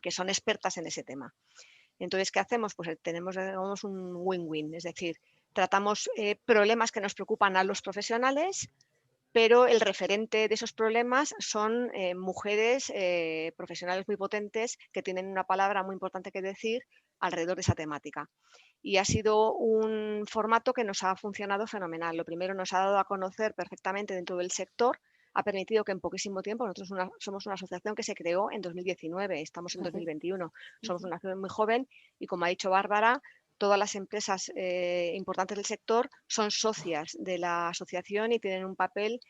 que son expertas en ese tema. Entonces, ¿qué hacemos? Pues tenemos un win-win, es decir, tratamos problemas que nos preocupan a los profesionales, pero el referente de esos problemas son mujeres profesionales muy potentes que tienen una palabra muy importante que decir alrededor de esa temática. Y ha sido un formato que nos ha funcionado fenomenal. Lo primero, nos ha dado a conocer perfectamente dentro del sector, ha permitido que en poquísimo tiempo, nosotros somos una asociación que se creó en 2019, estamos en 2021, somos una asociación muy joven y, como ha dicho Bárbara, todas las empresas importantes del sector son socias de la asociación y tienen un papel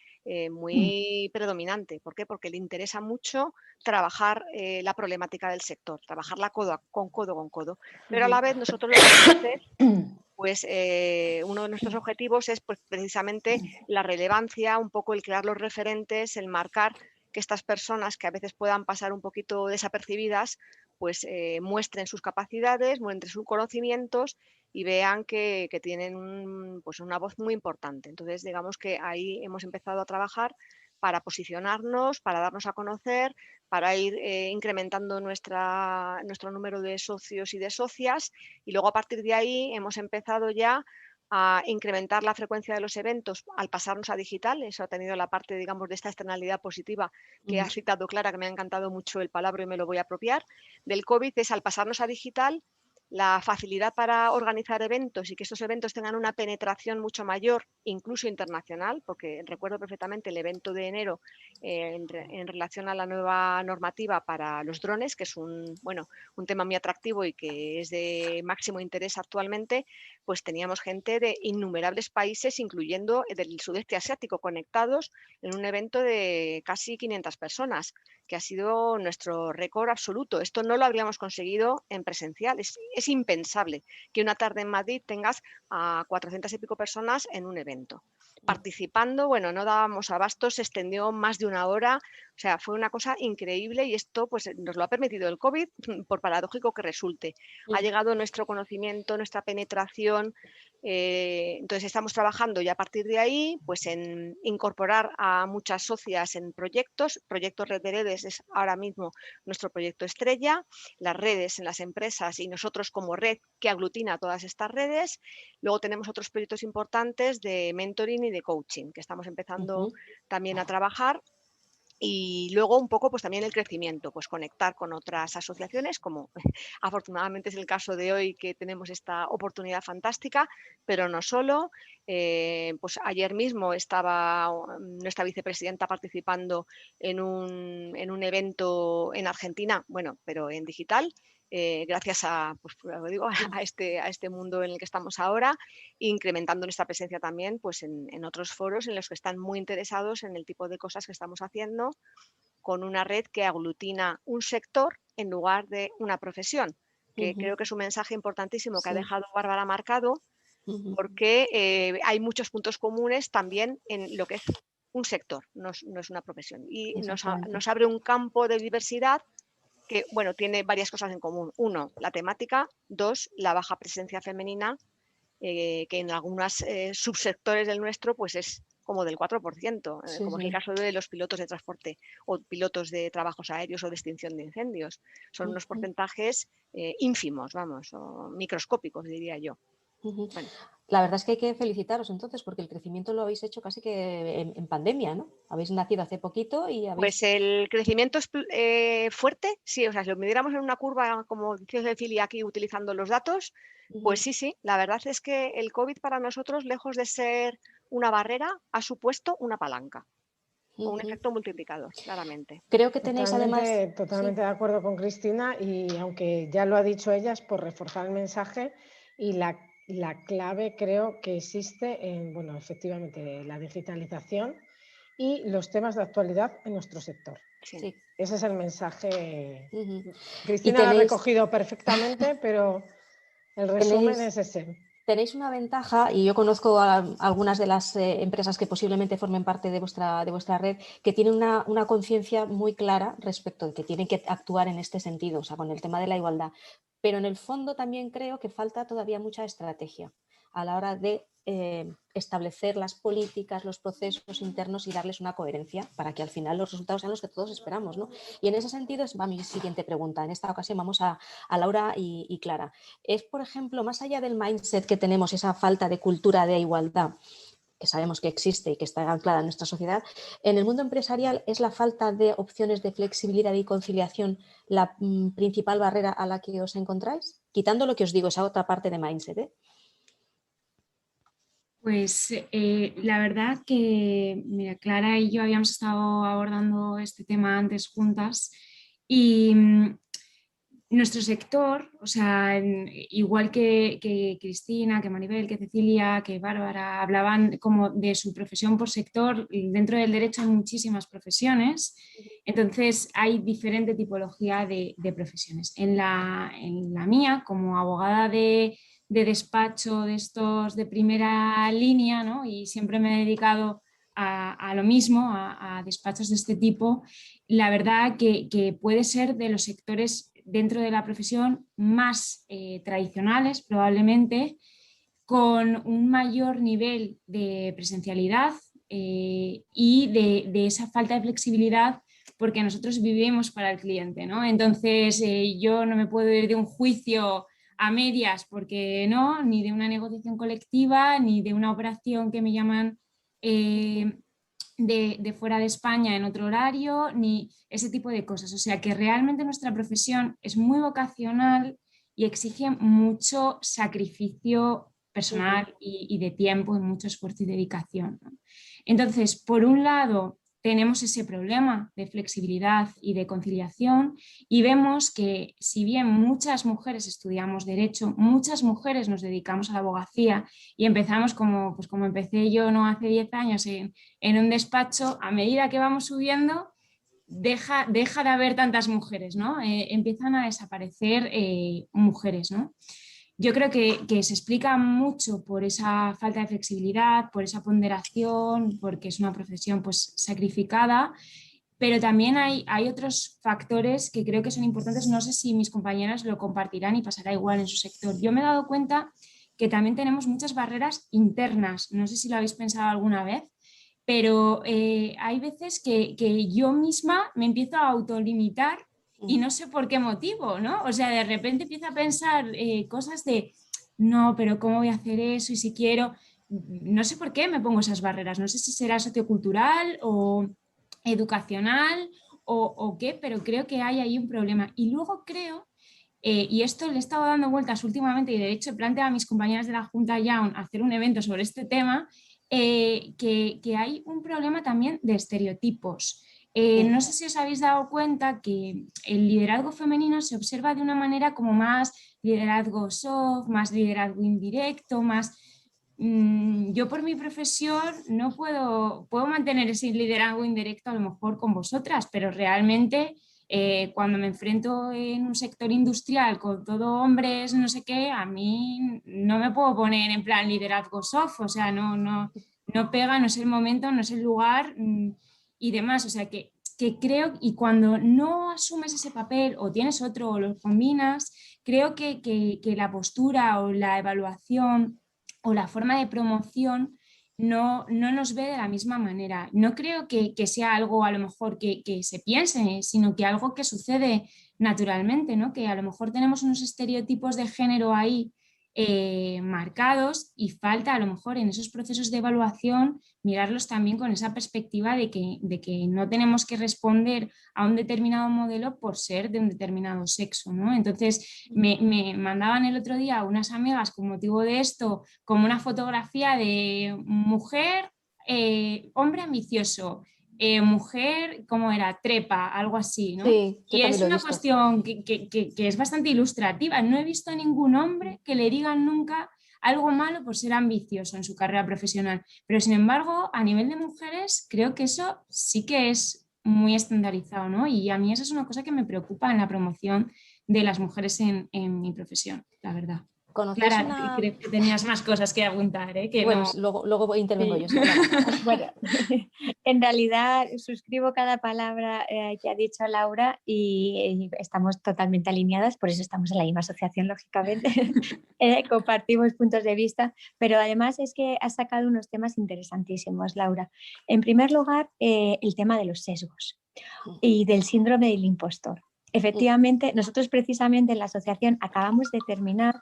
muy predominante. ¿Por qué? Porque le interesa mucho trabajar la problemática del sector, trabajarla con codo. Pero a la vez nosotros lo que hacemos es, pues uno de nuestros objetivos es pues, precisamente la relevancia, un poco el crear los referentes, el marcar que estas personas que a veces puedan pasar un poquito desapercibidas, pues muestren sus capacidades, muestren sus conocimientos y vean que tienen pues una voz muy importante. Entonces, digamos que ahí hemos empezado a trabajar para posicionarnos, para darnos a conocer, para ir incrementando nuestro número de socios y de socias, y luego a partir de ahí hemos empezado ya a incrementar la frecuencia de los eventos al pasarnos a digital. Eso ha tenido la parte, digamos, de esta externalidad positiva que ha citado Clara, que me ha encantado mucho el palabra y me lo voy a apropiar, del COVID, es al pasarnos a digital, la facilidad para organizar eventos y que estos eventos tengan una penetración mucho mayor, incluso internacional, porque recuerdo perfectamente el evento de enero en relación a la nueva normativa para los drones, que es un tema muy atractivo y que es de máximo interés actualmente, pues teníamos gente de innumerables países, incluyendo del sudeste asiático, conectados en un evento de casi 500 personas, que ha sido nuestro récord absoluto. Esto no lo habríamos conseguido en presencial. Es impensable que una tarde en Madrid tengas a 400 y pico personas en un evento. Participando, bueno, no dábamos abasto, se extendió más de una hora, o sea, fue una cosa increíble y esto pues nos lo ha permitido el COVID, por paradójico que resulte. Ha llegado nuestro conocimiento, nuestra penetración, entonces estamos trabajando ya a partir de ahí pues en incorporar a muchas socias en proyectos. Proyectos Red de Redes es ahora mismo nuestro proyecto estrella, las redes en las empresas y nosotros como red que aglutina todas estas redes. Luego tenemos otros proyectos importantes de mentoring y de coaching que estamos empezando también a trabajar. Y luego un poco pues también el crecimiento, pues conectar con otras asociaciones, como afortunadamente es el caso de hoy que tenemos esta oportunidad fantástica, pero no solo. Pues ayer mismo estaba nuestra vicepresidenta participando en un evento en Argentina, bueno, pero en digital, gracias a, pues, lo digo, a este mundo en el que estamos ahora, incrementando nuestra presencia también pues, en otros foros en los que están muy interesados en el tipo de cosas que estamos haciendo, con una red que aglutina un sector en lugar de una profesión, que creo que es un mensaje importantísimo que ha dejado Bárbara marcado, porque hay muchos puntos comunes también en lo que es un sector, no es una profesión. Y nos abre un campo de diversidad que, bueno, tiene varias cosas en común. Uno, la temática. Dos, la baja presencia femenina, que en algunos subsectores del nuestro pues es como del 4%, como es el caso de los pilotos de transporte o pilotos de trabajos aéreos o de extinción de incendios. Son unos porcentajes ínfimos, vamos, o microscópicos, diría yo. Bueno. La verdad es que hay que felicitaros entonces, porque el crecimiento lo habéis hecho casi que en pandemia, ¿no? Habéis nacido hace poquito y habéis... Pues el crecimiento es fuerte, sí, o sea, si lo midiéramos en una curva, como dice Cecilia aquí, utilizando los datos, pues sí, la verdad es que el COVID para nosotros, lejos de ser una barrera, ha supuesto una palanca, o un efecto multiplicador, claramente. Creo que tenéis además... Totalmente de acuerdo con Cristina, y aunque ya lo ha dicho ella, es por reforzar el mensaje y la clave creo que existe en, bueno, efectivamente, la digitalización y los temas de actualidad en nuestro sector. Sí. Ese es el mensaje. Cristina lo ha recogido perfectamente, pero el resumen es ese. Tenéis una ventaja, y yo conozco a algunas de las empresas que posiblemente formen parte de vuestra red, que tienen una conciencia muy clara respecto de que tienen que actuar en este sentido, o sea, con el tema de la igualdad. Pero en el fondo también creo que falta todavía mucha estrategia a la hora de establecer las políticas, los procesos internos y darles una coherencia para que al final los resultados sean los que todos esperamos, ¿no? Y en ese sentido va mi siguiente pregunta. En esta ocasión vamos a Laura y Clara. Es, por ejemplo, más allá del mindset que tenemos, esa falta de cultura de igualdad, que sabemos que existe y que está anclada en nuestra sociedad, en el mundo empresarial ¿es la falta de opciones de flexibilidad y conciliación la principal barrera a la que os encontráis? Quitando lo que os digo, esa otra parte de mindset, ¿eh? Pues la verdad que, mira, Clara y yo habíamos estado abordando este tema antes juntas y nuestro sector, o sea, igual que Cristina, que Maribel, que Cecilia, que Bárbara, hablaban como de su profesión por sector, dentro del derecho hay muchísimas profesiones, entonces hay diferente tipología de profesiones. En la mía, como abogada de despacho de estos de primera línea, ¿no? Y siempre me he dedicado a lo mismo, a despachos de este tipo, la verdad que puede ser de los sectores dentro de la profesión más tradicionales, probablemente, con un mayor nivel de presencialidad y de esa falta de flexibilidad, porque nosotros vivimos para el cliente, ¿no? Entonces, yo no me puedo ir de un juicio a medias, porque no, ni de una negociación colectiva, ni de una operación que me llaman de fuera de España en otro horario, ni ese tipo de cosas. O sea que realmente nuestra profesión es muy vocacional y exige mucho sacrificio personal y de tiempo y mucho esfuerzo y dedicación, ¿no? Entonces, por un lado, tenemos ese problema de flexibilidad y de conciliación y vemos que si bien muchas mujeres estudiamos derecho, muchas mujeres nos dedicamos a la abogacía y empezamos como, pues como empecé yo no hace 10 años en un despacho, a medida que vamos subiendo deja de haber tantas mujeres, ¿no? Empiezan a desaparecer mujeres, ¿no? Yo creo que se explica mucho por esa falta de flexibilidad, por esa ponderación, porque es una profesión pues sacrificada, pero también hay otros factores que creo que son importantes. No sé si mis compañeras lo compartirán y pasará igual en su sector. Yo me he dado cuenta que también tenemos muchas barreras internas. No sé si lo habéis pensado alguna vez, pero hay veces que yo misma me empiezo a autolimitar y no sé por qué motivo, ¿no? O sea, de repente empiezo a pensar cosas de, no, pero ¿cómo voy a hacer eso? Y si quiero, no sé por qué me pongo esas barreras. No sé si será sociocultural o educacional o qué, pero creo que hay ahí un problema. Y luego creo, y esto le he estado dando vueltas últimamente, y de hecho he planteado a mis compañeras de la Junta ya hacer un evento sobre este tema, que hay un problema también de estereotipos. No sé si os habéis dado cuenta que el liderazgo femenino se observa de una manera como más liderazgo soft, más liderazgo indirecto, más... Yo por mi profesión no puedo mantener ese liderazgo indirecto a lo mejor con vosotras, pero realmente cuando me enfrento en un sector industrial con todo hombres, no sé qué, a mí no me puedo poner en plan liderazgo soft, o sea, no pega, no es el momento, no es el lugar y demás. O sea, que creo, y cuando no asumes ese papel o tienes otro o lo combinas, creo que la postura o la evaluación o la forma de promoción no nos ve de la misma manera. No creo que sea algo a lo mejor que se piense, sino que algo que sucede naturalmente, ¿no? Que a lo mejor tenemos unos estereotipos de género ahí marcados y falta a lo mejor en esos procesos de evaluación mirarlos también con esa perspectiva de que no tenemos que responder a un determinado modelo por ser de un determinado sexo, ¿no? Entonces me mandaban el otro día unas amigas con motivo de esto como una fotografía de mujer, hombre ambicioso, mujer, ¿cómo era? Trepa, algo así, ¿no? Sí, yo Y también es lo he una visto. cuestión que es bastante ilustrativa. No he visto a ningún hombre que le digan nunca algo malo por ser ambicioso en su carrera profesional. Pero sin embargo, a nivel de mujeres, creo que eso sí que es muy estandarizado, ¿no? Y a mí eso es una cosa que me preocupa en la promoción de las mujeres en mi profesión, la verdad. ¿Conocéis Clara, una...? creo que tenías más cosas que apuntar, ¿eh? Que Bueno, no... luego intervengo Sí. yo, sí, Clara. Bueno, en realidad suscribo cada palabra que ha dicho Laura y estamos totalmente alineadas, por eso estamos en la misma asociación, lógicamente. Compartimos puntos de vista, pero además es que has sacado unos temas interesantísimos, Laura. En primer lugar, el tema de los sesgos y del síndrome del impostor. Efectivamente, nosotros precisamente en la asociación acabamos de terminar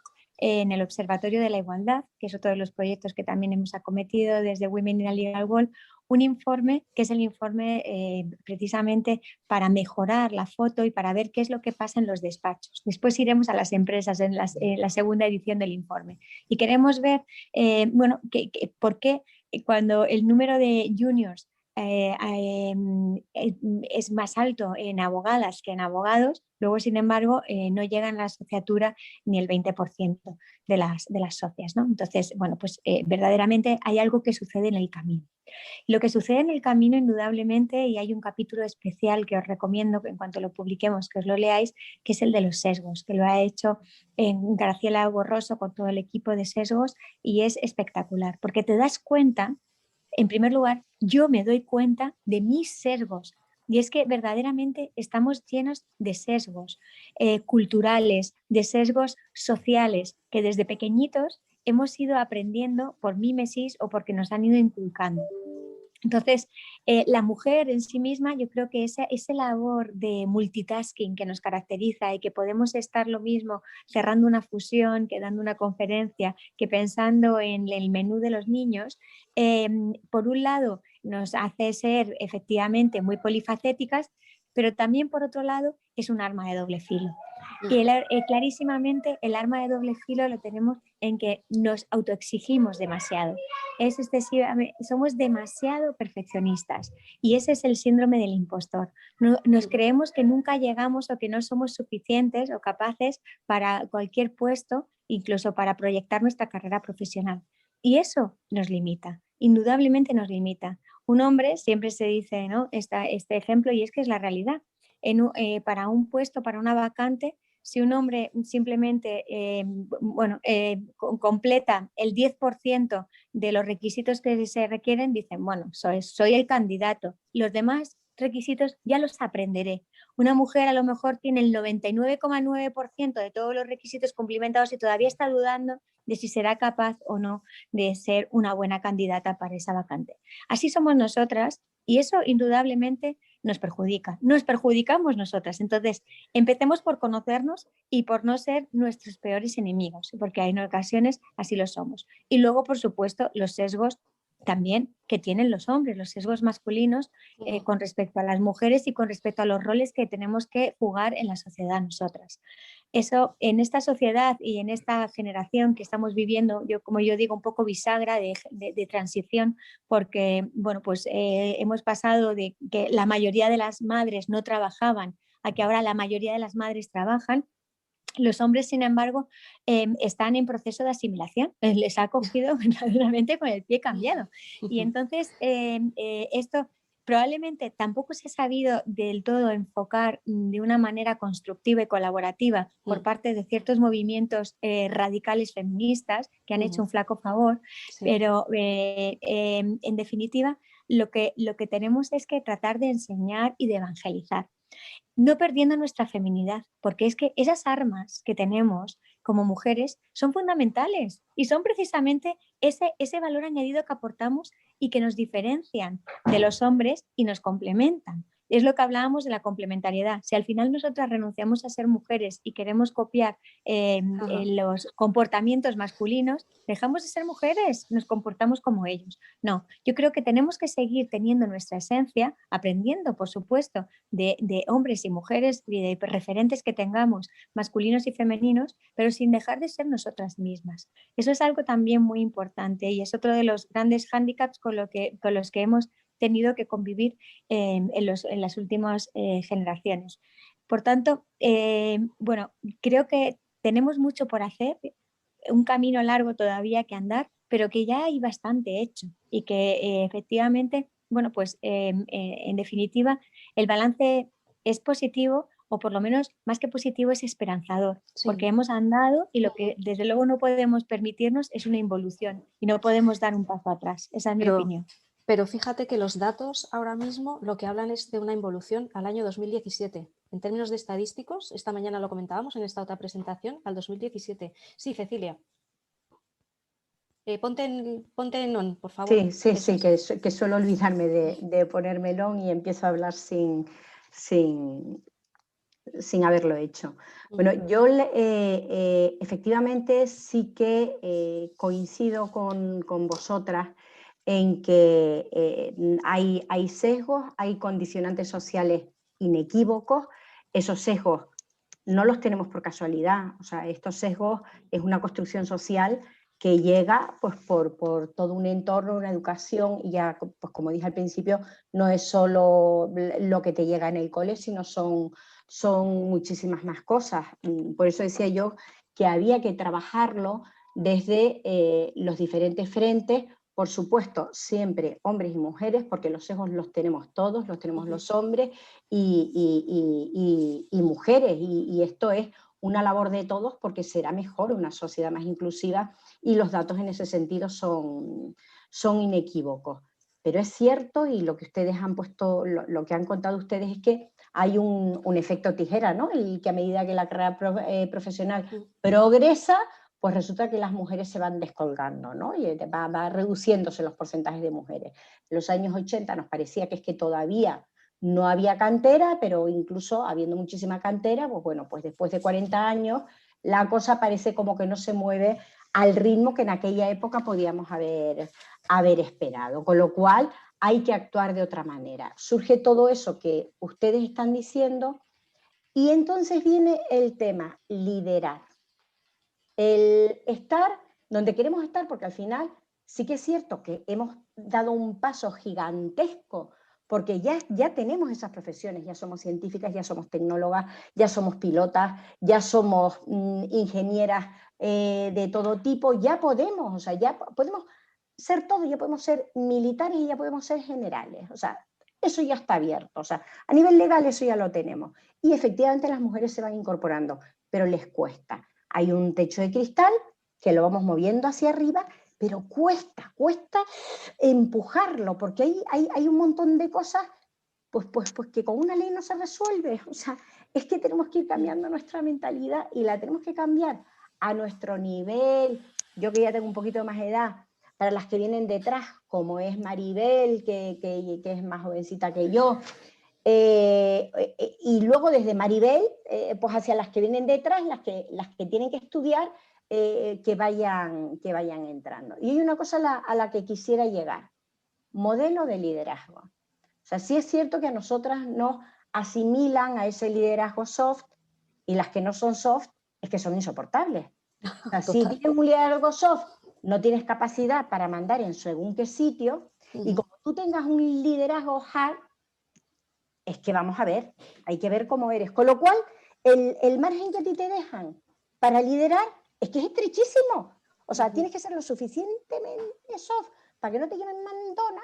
en el Observatorio de la Igualdad, que es otro de los proyectos que también hemos acometido desde Women in a Legal World, un informe que es el informe precisamente para mejorar la foto y para ver qué es lo que pasa en los despachos. Después iremos a las empresas en la segunda edición del informe y queremos ver, por qué cuando el número de juniors es más alto en abogadas que en abogados, luego sin embargo no llegan a la sociatura ni el 20% de las socias, ¿no? Entonces, bueno, pues verdaderamente hay algo que sucede en el camino. Lo que sucede en el camino, indudablemente, y hay un capítulo especial que os recomiendo que en cuanto lo publiquemos, que os lo leáis, que es el de los sesgos, que lo ha hecho Graciela Borroso con todo el equipo de sesgos, y es espectacular, porque te das cuenta, en primer lugar, yo me doy cuenta de mis sesgos, y es que verdaderamente estamos llenos de sesgos culturales, de sesgos sociales, que desde pequeñitos hemos ido aprendiendo por mímesis o porque nos han ido inculcando. Entonces, la mujer en sí misma, yo creo que esa labor de multitasking que nos caracteriza y que podemos estar lo mismo cerrando una fusión, que dando una conferencia, que pensando en el menú de los niños, por un lado nos hace ser efectivamente muy polifacéticas, pero también por otro lado es un arma de doble filo. Y clarísimamente el arma de doble filo lo tenemos en que nos autoexigimos demasiado. Somos demasiado perfeccionistas y ese es el síndrome del impostor. Nos creemos que nunca llegamos o que no somos suficientes o capaces para cualquier puesto, incluso para proyectar nuestra carrera profesional. Y eso nos limita, indudablemente nos limita. Un hombre, siempre se dice, ¿no?, este ejemplo, y es que es la realidad. Para un puesto, para una vacante, si un hombre simplemente completa el 10% de los requisitos que se requieren, dicen, bueno, soy el candidato. Los demás requisitos ya los aprenderé. Una mujer a lo mejor tiene el 99,9% de todos los requisitos cumplimentados y todavía está dudando de si será capaz o no de ser una buena candidata para esa vacante. Así somos nosotras y eso indudablemente nos perjudica. Nos perjudicamos nosotras. Entonces, empecemos por conocernos y por no ser nuestros peores enemigos, porque en ocasiones así lo somos. Y luego, por supuesto, los sesgos también que tienen los hombres, los sesgos masculinos con respecto a las mujeres y con respecto a los roles que tenemos que jugar en la sociedad nosotras. Eso en esta sociedad y en esta generación que estamos viviendo, como yo digo, un poco bisagra de transición, porque bueno, pues, hemos pasado de que la mayoría de las madres no trabajaban a que ahora la mayoría de las madres trabajan. Los hombres, sin embargo, están en proceso de asimilación, les ha cogido verdaderamente con el pie cambiado. Y entonces esto probablemente tampoco se ha sabido del todo enfocar de una manera constructiva y colaborativa por parte de ciertos movimientos radicales feministas que han hecho un flaco favor, pero en definitiva lo que tenemos es que tratar de enseñar y de evangelizar, no perdiendo nuestra feminidad, porque es que esas armas que tenemos como mujeres son fundamentales y son precisamente ese valor añadido que aportamos y que nos diferencian de los hombres y nos complementan. Es lo que hablábamos de la complementariedad. Si al final nosotras renunciamos a ser mujeres y queremos copiar los comportamientos masculinos, dejamos de ser mujeres, nos comportamos como ellos. No, yo creo que tenemos que seguir teniendo nuestra esencia, aprendiendo, por supuesto, de hombres y mujeres y de referentes que tengamos, masculinos y femeninos, pero sin dejar de ser nosotras mismas. Eso es algo también muy importante y es otro de los grandes hándicaps con los que hemos tenido que convivir en las últimas generaciones. Por tanto, bueno, creo que tenemos mucho por hacer, un camino largo todavía que andar, pero que ya hay bastante hecho y que efectivamente, bueno, pues en definitiva, el balance es positivo, o por lo menos más que positivo es esperanzador, porque hemos andado y lo que desde luego no podemos permitirnos es una involución y no podemos dar un paso atrás. Esa es mi opinión. Pero fíjate que los datos ahora mismo lo que hablan es de una involución al año 2017. En términos de estadísticos, esta mañana lo comentábamos en esta otra presentación, al 2017. Sí, Cecilia. Ponte en on, por favor. Sí, que suelo olvidarme de ponérmelo on y empiezo a hablar sin haberlo hecho. Bueno, yo efectivamente sí que coincido con vosotras en que hay sesgos, hay condicionantes sociales inequívocos. Esos sesgos no los tenemos por casualidad, o sea, estos sesgos es una construcción social que llega pues por todo un entorno, una educación, y ya pues como dije al principio, no es solo lo que te llega en el cole, sino son muchísimas más cosas. Por eso decía yo que había que trabajarlo desde los diferentes frentes, por supuesto, siempre hombres y mujeres, porque los sesgos los tenemos todos, los tenemos los hombres y mujeres, y esto es una labor de todos porque será mejor una sociedad más inclusiva, y los datos en ese sentido son inequívocos. Pero es cierto, y lo que ustedes han puesto, lo que han contado ustedes, es que hay un efecto tijera, ¿no? Y que a medida que la carrera profesional progresa, pues resulta que las mujeres se van descolgando, ¿no? Y va reduciéndose los porcentajes de mujeres. En los años 80 nos parecía que es que todavía no había cantera, pero incluso habiendo muchísima cantera, pues bueno, pues después de 40 años la cosa parece como que no se mueve al ritmo que en aquella época podíamos haber esperado. Con lo cual hay que actuar de otra manera. Surge todo eso que ustedes están diciendo, y entonces viene el tema, liderar. El estar donde queremos estar, porque al final sí que es cierto que hemos dado un paso gigantesco, porque ya tenemos esas profesiones, ya somos científicas, ya somos tecnólogas, ya somos pilotas, ya somos ingenieras de todo tipo, ya podemos, o sea, ya podemos ser todo, ya podemos ser militares y ya podemos ser generales, o sea, eso ya está abierto, o sea, a nivel legal eso ya lo tenemos. Y efectivamente las mujeres se van incorporando, pero les cuesta. Hay un techo de cristal que lo vamos moviendo hacia arriba, pero cuesta empujarlo, porque hay un montón de cosas pues que con una ley no se resuelve. O sea, es que tenemos que ir cambiando nuestra mentalidad, y la tenemos que cambiar a nuestro nivel. Yo que ya tengo un poquito más de edad, para las que vienen detrás, como es Maribel, que es más jovencita que yo, y luego desde Maribel, pues hacia las que vienen detrás, las que tienen que estudiar, que vayan entrando. Y hay una cosa a la que quisiera llegar: modelo de liderazgo. O sea, sí es cierto que a nosotras nos asimilan a ese liderazgo soft, y las que no son soft es que son insoportables. O sea, si tienes un liderazgo soft, no tienes capacidad para mandar en según qué sitio, y como tú tengas un liderazgo hard, es que vamos a ver, hay que ver cómo eres. Con lo cual, el margen que a ti te dejan para liderar es que es estrechísimo. O sea, tienes que ser lo suficientemente soft para que no te llamen mandona,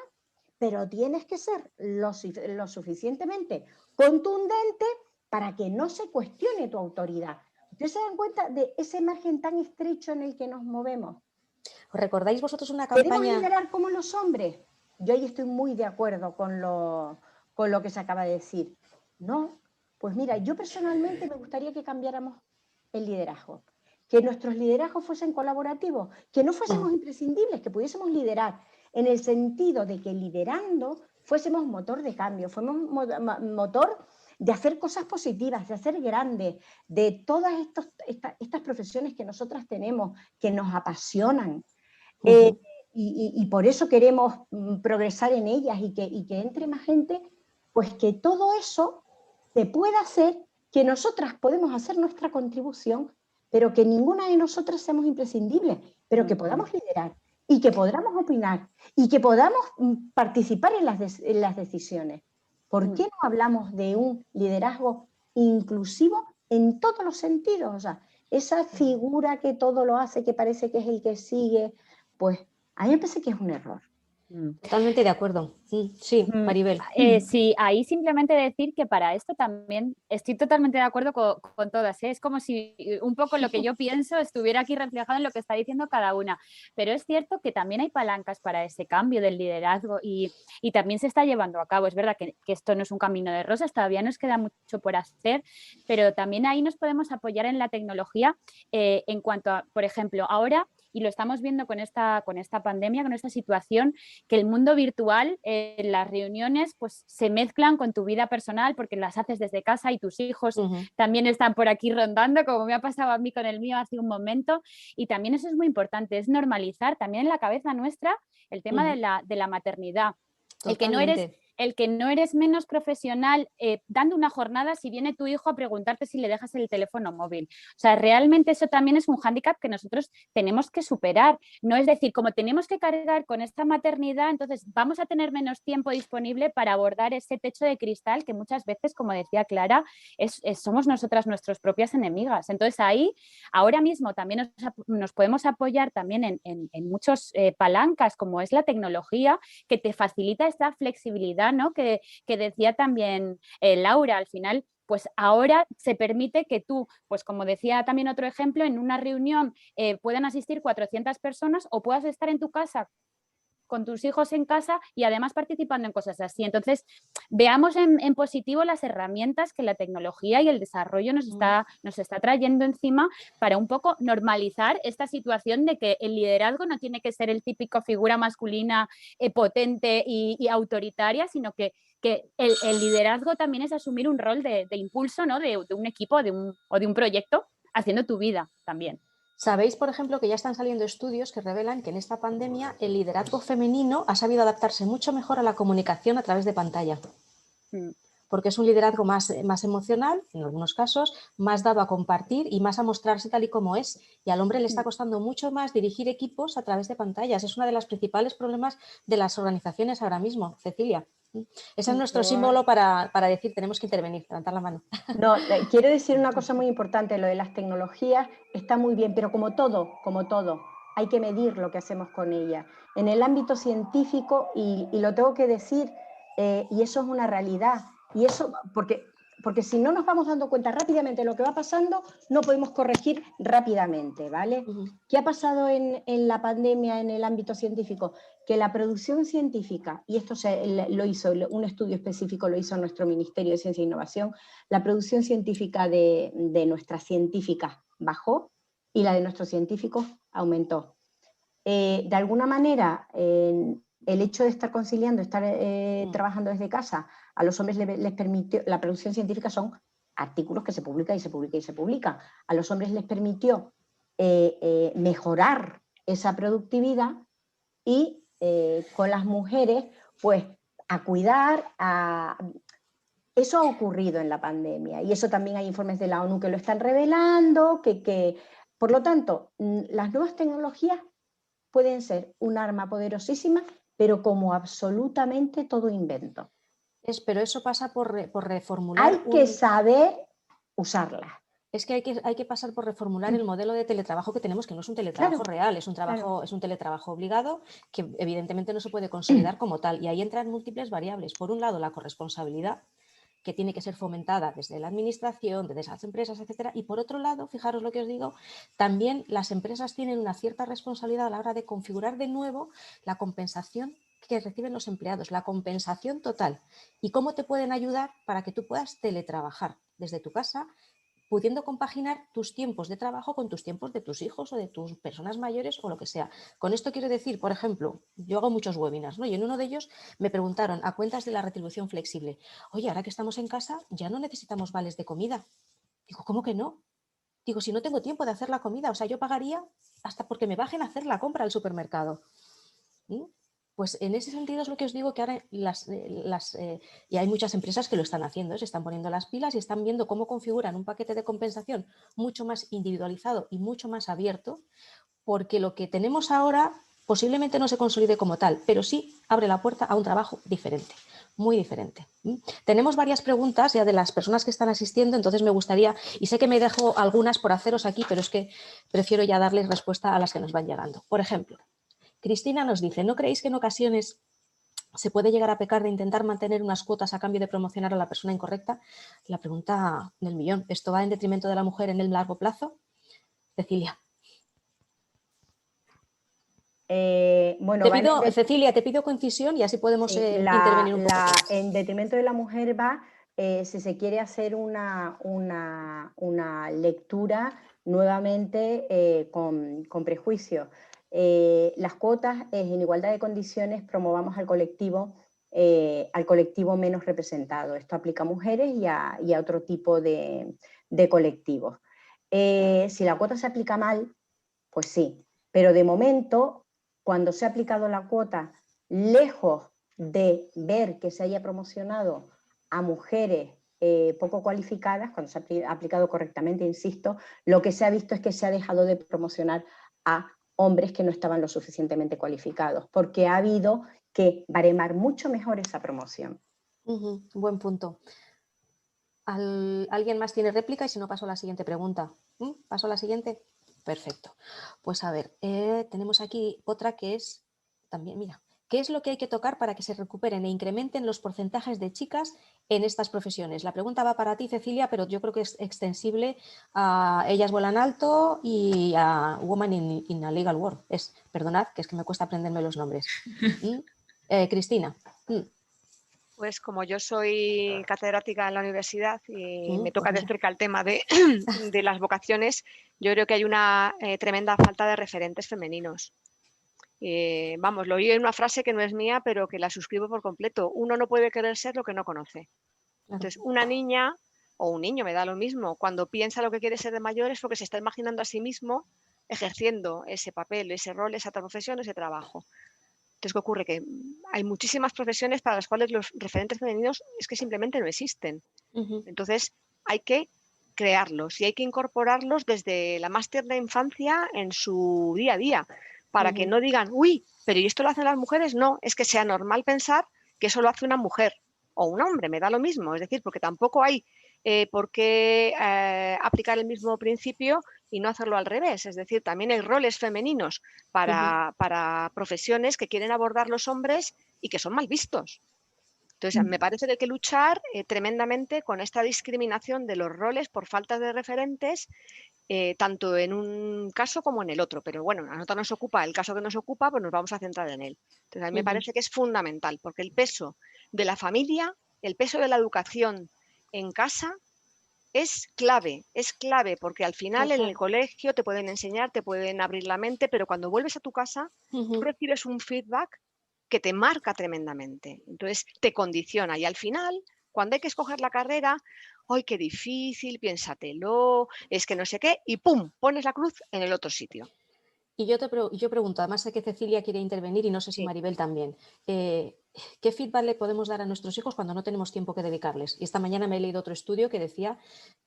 pero tienes que ser lo suficientemente contundente para que no se cuestione tu autoridad. ¿Ustedes se dan cuenta de ese margen tan estrecho en el que nos movemos? ¿Os recordáis vosotros una campaña? ¿Queremos liderar como los hombres? Yo ahí estoy muy de acuerdo con lo que se acaba de decir. No, pues mira, yo personalmente me gustaría que cambiáramos el liderazgo, que nuestros liderazgos fuesen colaborativos, que no fuésemos imprescindibles, que pudiésemos liderar en el sentido de que liderando fuésemos motor de cambio, fuésemos motor de hacer cosas positivas, de hacer grandes, de todas estas profesiones que nosotras tenemos, que nos apasionan. Y por eso queremos progresar en ellas, y que entre más gente, pues que todo eso se pueda hacer, que nosotras podemos hacer nuestra contribución, pero que ninguna de nosotras seamos imprescindibles, pero que podamos liderar, y que podamos opinar, y que podamos participar en las decisiones. ¿Por qué no hablamos de un liderazgo inclusivo en todos los sentidos? O sea, esa figura que todo lo hace, que parece que es el que sigue, pues a mí me parece que es un error. Totalmente de acuerdo. Sí, Maribel. Sí, ahí simplemente decir que para esto también estoy totalmente de acuerdo con todas, ¿eh? Es como si un poco lo que yo pienso estuviera aquí reflejado en lo que está diciendo cada una, pero es cierto que también hay palancas para ese cambio del liderazgo, y también se está llevando a cabo. Es verdad que esto no es un camino de rosas, todavía nos queda mucho por hacer, pero también ahí nos podemos apoyar en la tecnología, en cuanto a, por ejemplo, ahora, y lo estamos viendo con esta pandemia, con esta situación, que el mundo virtual, las reuniones, pues se mezclan con tu vida personal porque las haces desde casa, y tus hijos también están por aquí rondando, como me ha pasado a mí con el mío hace un momento. Y también eso es muy importante, es normalizar también en la cabeza nuestra el tema de la maternidad. El que no eres el que no eres menos profesional dando una jornada si viene tu hijo a preguntarte si le dejas el teléfono móvil. O sea, realmente eso también es un hándicap que nosotros tenemos que superar. No es decir, como tenemos que cargar con esta maternidad, entonces vamos a tener menos tiempo disponible para abordar ese techo de cristal que muchas veces, como decía Clara, somos nosotras nuestras propias enemigas. Entonces ahí, ahora mismo también nos podemos apoyar también en muchas palancas, como es la tecnología, que te facilita esta flexibilidad, ¿no? que decía también Laura, al final, pues ahora se permite que tú, pues como decía también otro ejemplo, en una reunión puedan asistir 400 personas o puedas estar en tu casa con tus hijos en casa y además participando en cosas así. Entonces, veamos en positivo las herramientas que la tecnología y el desarrollo nos está trayendo encima para un poco normalizar esta situación de que el liderazgo no tiene que ser el típico figura masculina potente y autoritaria, sino que el liderazgo también es asumir un rol de impulso, ¿no? de un equipo o de un proyecto haciendo tu vida también. Sabéis, por ejemplo, que ya están saliendo estudios que revelan que en esta pandemia el liderazgo femenino ha sabido adaptarse mucho mejor a la comunicación a través de pantalla. Porque es un liderazgo más emocional, en algunos casos, más dado a compartir y más a mostrarse tal y como es. Y al hombre le está costando mucho más dirigir equipos a través de pantallas. Es uno de los principales problemas de las organizaciones ahora mismo, Cecilia. Ese es nuestro símbolo para decir tenemos que intervenir, levantar la mano. No, quiero decir una cosa muy importante, lo de las tecnologías está muy bien, pero como todo, hay que medir lo que hacemos con ellas. En el ámbito científico, y lo tengo que decir, y eso es una realidad, y eso, porque si no nos vamos dando cuenta rápidamente de lo que va pasando, no podemos corregir rápidamente, ¿vale? ¿Qué ha pasado en la pandemia en el ámbito científico? Que la producción científica, y esto lo hizo, un estudio específico lo hizo nuestro Ministerio de Ciencia e Innovación, la producción científica de nuestras científicas bajó y la de nuestros científicos aumentó. De alguna manera, el hecho de estar conciliando, estar trabajando desde casa, a los hombres les permitió, la producción científica son artículos que se publican y se publican y se publican, a los hombres les permitió mejorar esa productividad y con las mujeres, pues, a cuidar, Eso ha ocurrido en la pandemia y eso también hay informes de la ONU que lo están revelando, por lo tanto, las nuevas tecnologías pueden ser un arma poderosísima, pero como absolutamente todo invento. Pero eso pasa por reformular... Hay que saber usarlas. Es que hay que pasar por reformular el modelo de teletrabajo que tenemos, que no es un teletrabajo real, es un teletrabajo obligado que evidentemente no se puede consolidar como tal. Y ahí entran múltiples variables. Por un lado, la corresponsabilidad, que tiene que ser fomentada desde la administración, desde las empresas, etcétera. Y por otro lado, fijaros lo que os digo, también las empresas tienen una cierta responsabilidad a la hora de configurar de nuevo la compensación que reciben los empleados, la compensación total. Y cómo te pueden ayudar para que tú puedas teletrabajar desde tu casa, pudiendo compaginar tus tiempos de trabajo con tus tiempos de tus hijos o de tus personas mayores o lo que sea. Con esto quiero decir, por ejemplo, yo hago muchos webinars, ¿no? Y en uno de ellos me preguntaron a cuentas de la retribución flexible, oye, ahora que estamos en casa ya no necesitamos vales de comida. Digo, ¿cómo que no? Digo, si no tengo tiempo de hacer la comida, o sea, yo pagaría hasta porque me bajen a hacer la compra al supermercado. Pues en ese sentido es lo que os digo, que ahora y hay muchas empresas que lo están haciendo, se están poniendo las pilas y están viendo cómo configuran un paquete de compensación mucho más individualizado y mucho más abierto, porque lo que tenemos ahora posiblemente no se consolide como tal, pero sí abre la puerta a un trabajo diferente, muy diferente. Tenemos varias preguntas ya de las personas que están asistiendo, entonces me gustaría, y sé que me dejo algunas por haceros aquí, pero es que prefiero ya darles respuesta a las que nos van llegando. Por ejemplo, Cristina nos dice, ¿no creéis que en ocasiones se puede llegar a pecar de intentar mantener unas cuotas a cambio de promocionar a la persona incorrecta? La pregunta del millón. ¿Esto va en detrimento de la mujer en el largo plazo? Cecilia. Cecilia, te pido concisión y así podemos intervenir un poco. En detrimento de la mujer va, si se quiere hacer una lectura nuevamente con prejuicio. Las cuotas en igualdad de condiciones promovamos al colectivo menos representado. Esto aplica a mujeres y a otro tipo de colectivos. Si la cuota se aplica mal, pues sí, pero de momento, cuando se ha aplicado la cuota lejos de ver que se haya promocionado a mujeres poco cualificadas, cuando se ha aplicado correctamente, insisto, lo que se ha visto es que se ha dejado de promocionar a hombres que no estaban lo suficientemente cualificados, porque ha habido que baremar mucho mejor esa promoción. Buen punto. ¿Alguien más tiene réplica? Y si no, paso a la siguiente pregunta. ¿Paso a la siguiente? Perfecto. Pues a ver, tenemos aquí otra que es también, mira, ¿qué es lo que hay que tocar para que se recuperen e incrementen los porcentajes de chicas en estas profesiones? La pregunta va para ti, Cecilia, pero yo creo que es extensible a Ellas Vuelan Alto y a Woman in a Legal World. Perdonad, que es que me cuesta aprenderme los nombres. Cristina. Pues como yo soy catedrática en la universidad y me toca pues de cerca el tema de, de las vocaciones, yo creo que hay una tremenda falta de referentes femeninos. Vamos, lo oí en una frase que no es mía, pero que la suscribo por completo. Uno no puede querer ser lo que no conoce. Entonces, una niña o un niño, me da lo mismo, cuando piensa lo que quiere ser de mayor es porque se está imaginando a sí mismo ejerciendo ese papel, ese rol, esa profesión, ese trabajo. Entonces, ¿qué ocurre? Que hay muchísimas profesiones para las cuales los referentes femeninos es que simplemente no existen. Entonces, hay que crearlos y hay que incorporarlos desde la más tierna infancia en su día a día, para que no digan, uy, pero ¿y esto lo hacen las mujeres? No, es que sea normal pensar que eso lo hace una mujer o un hombre, me da lo mismo. Es decir, porque tampoco hay por qué aplicar el mismo principio y no hacerlo al revés. Es decir, también hay roles femeninos para profesiones que quieren abordar los hombres y que son mal vistos. Entonces, me parece que hay que luchar tremendamente con esta discriminación de los roles por falta de referentes, tanto en un caso como en el otro. Pero bueno, a nosotros nos ocupa el caso que nos ocupa, pues nos vamos a centrar en él. Entonces, a mí me parece que es fundamental, porque el peso de la familia, el peso de la educación en casa es clave, porque al final en el colegio te pueden enseñar, te pueden abrir la mente, pero cuando vuelves a tu casa, tú recibes un feedback que te marca tremendamente. Entonces, te condiciona. Y al final, cuando hay que escoger la carrera, ¡ay, qué difícil! Piénsatelo, es que no sé qué, y ¡pum! Pones la cruz en el otro sitio. Y yo pregunto, además sé que Cecilia quiere intervenir y no sé si Maribel también. ¿Qué feedback le podemos dar a nuestros hijos cuando no tenemos tiempo que dedicarles? Y esta mañana me he leído otro estudio que decía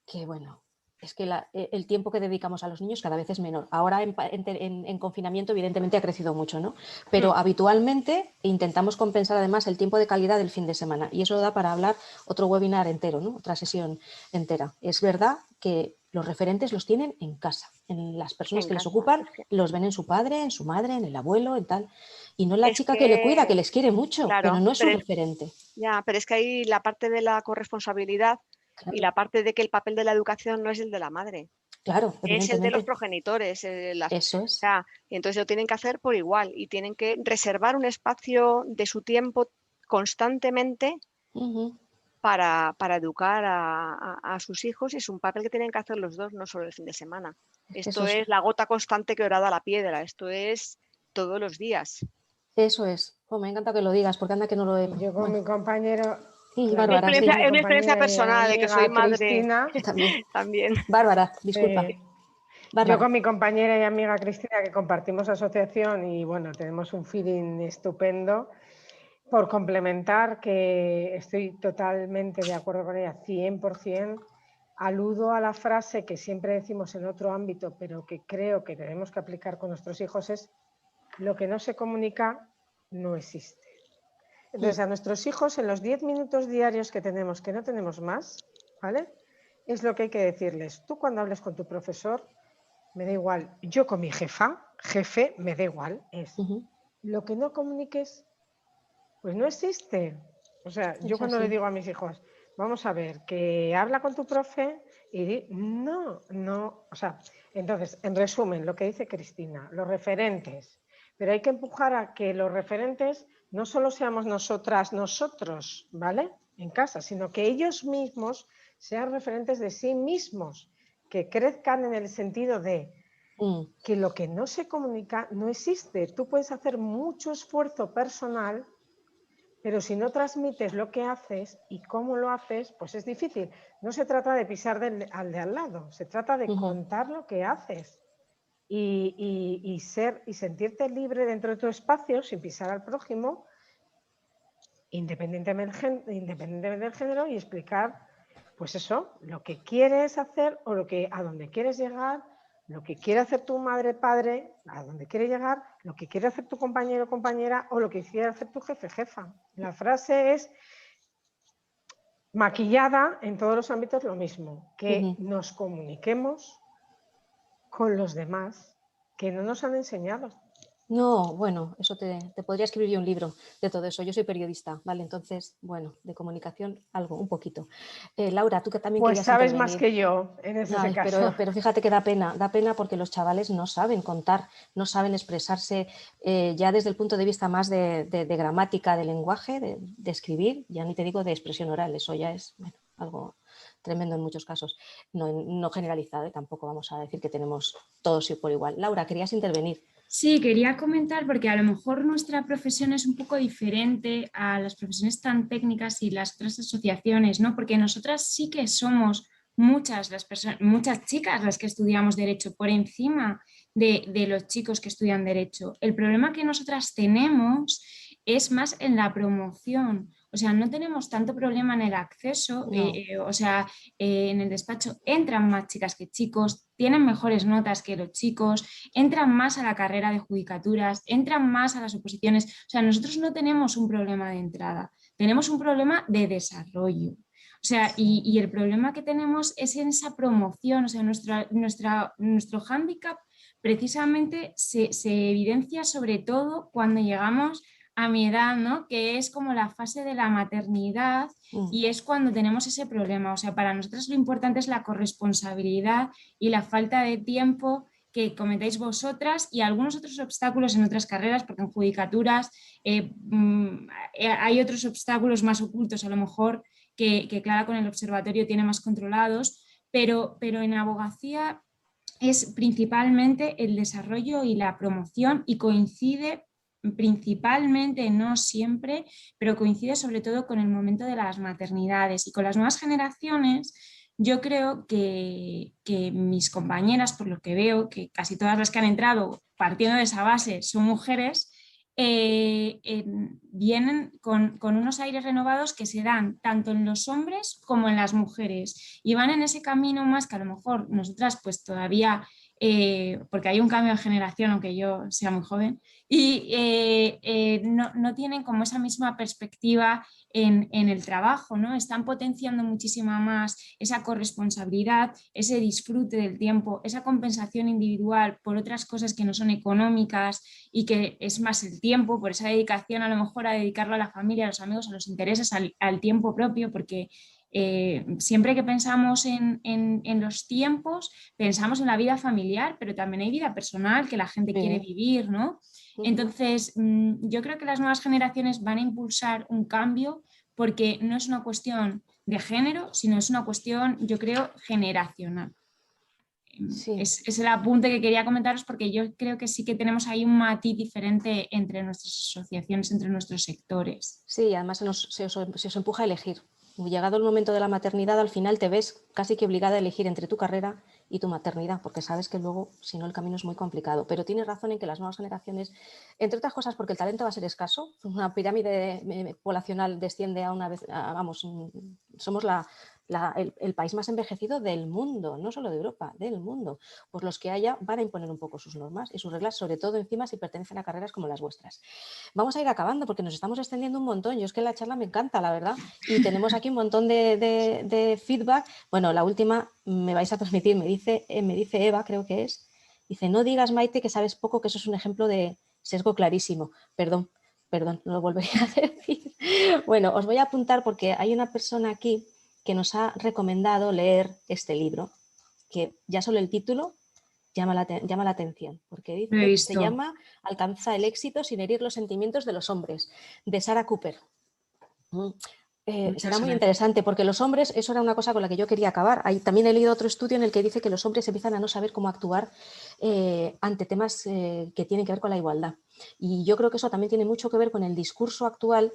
que, bueno, es que el tiempo que dedicamos a los niños cada vez es menor. Ahora en confinamiento evidentemente ha crecido mucho, ¿no? Pero habitualmente intentamos compensar además el tiempo de calidad del fin de semana. Y eso da para hablar otro webinar entero, ¿no? Otra sesión entera. Es verdad que los referentes los tienen en casa, en las personas que les ocupan, los ven en su padre, en su madre, en el abuelo, en tal. Y no en la chica que le cuida, que les quiere mucho, claro, pero no es un referente. Ya, pero es que hay la parte de la corresponsabilidad y la parte de que el papel de la educación no es el de la madre. Claro, es el de los progenitores. Eso es. Y entonces lo tienen que hacer por igual y tienen que reservar un espacio de su tiempo constantemente para educar a sus hijos, y es un papel que tienen que hacer los dos, no solo el fin de semana. Esto es la gota constante que horada la piedra, esto es todos los días. Eso es. Me encanta que lo digas, porque anda que no lo he... Yo con mi compañero... Bárbara, es mi experiencia personal, de que soy madre. Cristina, también. Bárbara, disculpa. Yo con mi compañera y amiga Cristina, que compartimos asociación y bueno, tenemos un feeling estupendo, por complementar, que estoy totalmente de acuerdo con ella, 100%, aludo a la frase que siempre decimos en otro ámbito, pero que creo que tenemos que aplicar con nuestros hijos, es: lo que no se comunica no existe. Entonces, a nuestros hijos, en los 10 minutos diarios que tenemos, que no tenemos más, ¿vale?, es lo que hay que decirles. Tú, cuando hables con tu profesor, me da igual. Yo con mi jefe, me da igual. Es lo que no comuniques, pues no existe. O sea, yo cuando le digo a mis hijos, vamos a ver, que habla con tu profe y no. O sea, entonces, en resumen, lo que dice Cristina, los referentes. Pero hay que empujar a que los referentes no solo seamos nosotros, ¿vale?, en casa, sino que ellos mismos sean referentes de sí mismos, que crezcan en el sentido de que lo que no se comunica no existe. Tú puedes hacer mucho esfuerzo personal, pero si no transmites lo que haces y cómo lo haces, pues es difícil. No se trata de pisar al de al lado, se trata de contar lo que haces y sentirte libre dentro de tu espacio, sin pisar al prójimo, independientemente del género, y explicar, pues eso, lo que quieres hacer o a dónde quieres llegar, lo que quiere hacer tu madre, padre, a dónde quiere llegar, lo que quiere hacer tu compañero o compañera o lo que quiere hacer tu jefe, jefa. La frase es maquillada en todos los ámbitos lo mismo, que nos comuniquemos con los demás, que no nos han enseñado. No, bueno, eso te podría escribir yo un libro de todo eso. Yo soy periodista, ¿vale? Entonces, bueno, de comunicación algo, un poquito. Laura, tú que también Pues querías sabes intervenir. más que yo en ese Ay, caso. pero fíjate que da pena porque los chavales no saben contar, no saben expresarse ya desde el punto de vista más de gramática, de lenguaje, de escribir, ya ni te digo de expresión oral, eso ya es bueno, algo tremendo en muchos casos, no generalizado, y tampoco vamos a decir que tenemos todos por igual. Laura, querías intervenir. Sí, quería comentar porque a lo mejor nuestra profesión es un poco diferente a las profesiones tan técnicas y las otras asociaciones, ¿no? Porque nosotras sí que somos muchas chicas las que estudiamos derecho por encima de los chicos que estudian derecho. El problema que nosotras tenemos es más en la promoción. O sea, no tenemos tanto problema en el acceso, No. en el despacho entran más chicas que chicos, tienen mejores notas que los chicos, entran más a la carrera de judicaturas, entran más a las oposiciones. O sea, nosotros no tenemos un problema de entrada, tenemos un problema de desarrollo. O sea, y el problema que tenemos es en esa promoción. O sea, nuestro hándicap precisamente se evidencia sobre todo cuando llegamos a mi edad, ¿no? Que es como la fase de la maternidad y es cuando tenemos ese problema. O sea, para nosotros lo importante es la corresponsabilidad y la falta de tiempo que cometéis vosotras y algunos otros obstáculos en otras carreras, porque en judicaturas hay otros obstáculos más ocultos, a lo mejor, que Clara con el observatorio tiene más controlados, pero en abogacía es principalmente el desarrollo y la promoción y coincide principalmente, no siempre, pero coincide sobre todo con el momento de las maternidades y con las nuevas generaciones. Yo creo que mis compañeras, por lo que veo, que casi todas las que han entrado partiendo de esa base son mujeres, vienen con unos aires renovados que se dan tanto en los hombres como en las mujeres y van en ese camino más que a lo mejor nosotras pues todavía, porque hay un cambio de generación aunque yo sea muy joven y no tienen como esa misma perspectiva en el trabajo, ¿no? Están potenciando muchísimo más esa corresponsabilidad, ese disfrute del tiempo, esa compensación individual por otras cosas que no son económicas y que es más el tiempo, por esa dedicación a lo mejor a dedicarlo a la familia, a los amigos, a los intereses, al tiempo propio, porque siempre que pensamos en los tiempos, pensamos en la vida familiar, pero también hay vida personal que la gente quiere vivir, ¿no? Entonces, yo creo que las nuevas generaciones van a impulsar un cambio porque no es una cuestión de género, sino es una cuestión, yo creo, generacional. Sí. Es el apunte que quería comentaros porque yo creo que sí que tenemos ahí un matiz diferente entre nuestras asociaciones, entre nuestros sectores. Sí, además se os empuja a elegir. Llegado el momento de la maternidad, al final te ves casi que obligada a elegir entre tu carrera y tu maternidad, porque sabes que luego, si no, el camino es muy complicado. Pero tienes razón en que las nuevas generaciones, entre otras cosas porque el talento va a ser escaso, una pirámide poblacional desciende a una vez, somos el país más envejecido del mundo, no solo de Europa, del mundo. Pues los que haya van a imponer un poco sus normas y sus reglas, sobre todo encima si pertenecen a carreras como las vuestras. Vamos a ir acabando porque nos estamos extendiendo un montón. Yo es que la charla me encanta, la verdad, y tenemos aquí un montón de feedback. Bueno, la última me vais a transmitir, me dice Eva, creo que es, dice, no digas, Maite, que sabes poco, que eso es un ejemplo de sesgo clarísimo. Perdón, no lo volvería a decir. Bueno, os voy a apuntar porque hay una persona aquí que nos ha recomendado leer este libro, que ya solo el título llama la atención, porque dice, se llama Alcanza el éxito sin herir los sentimientos de los hombres, de Sarah Cooper. Será muy interesante porque los hombres, eso era una cosa con la que yo quería acabar. También he leído otro estudio en el que dice que los hombres empiezan a no saber cómo actuar ante temas que tienen que ver con la igualdad. Y yo creo que eso también tiene mucho que ver con el discurso actual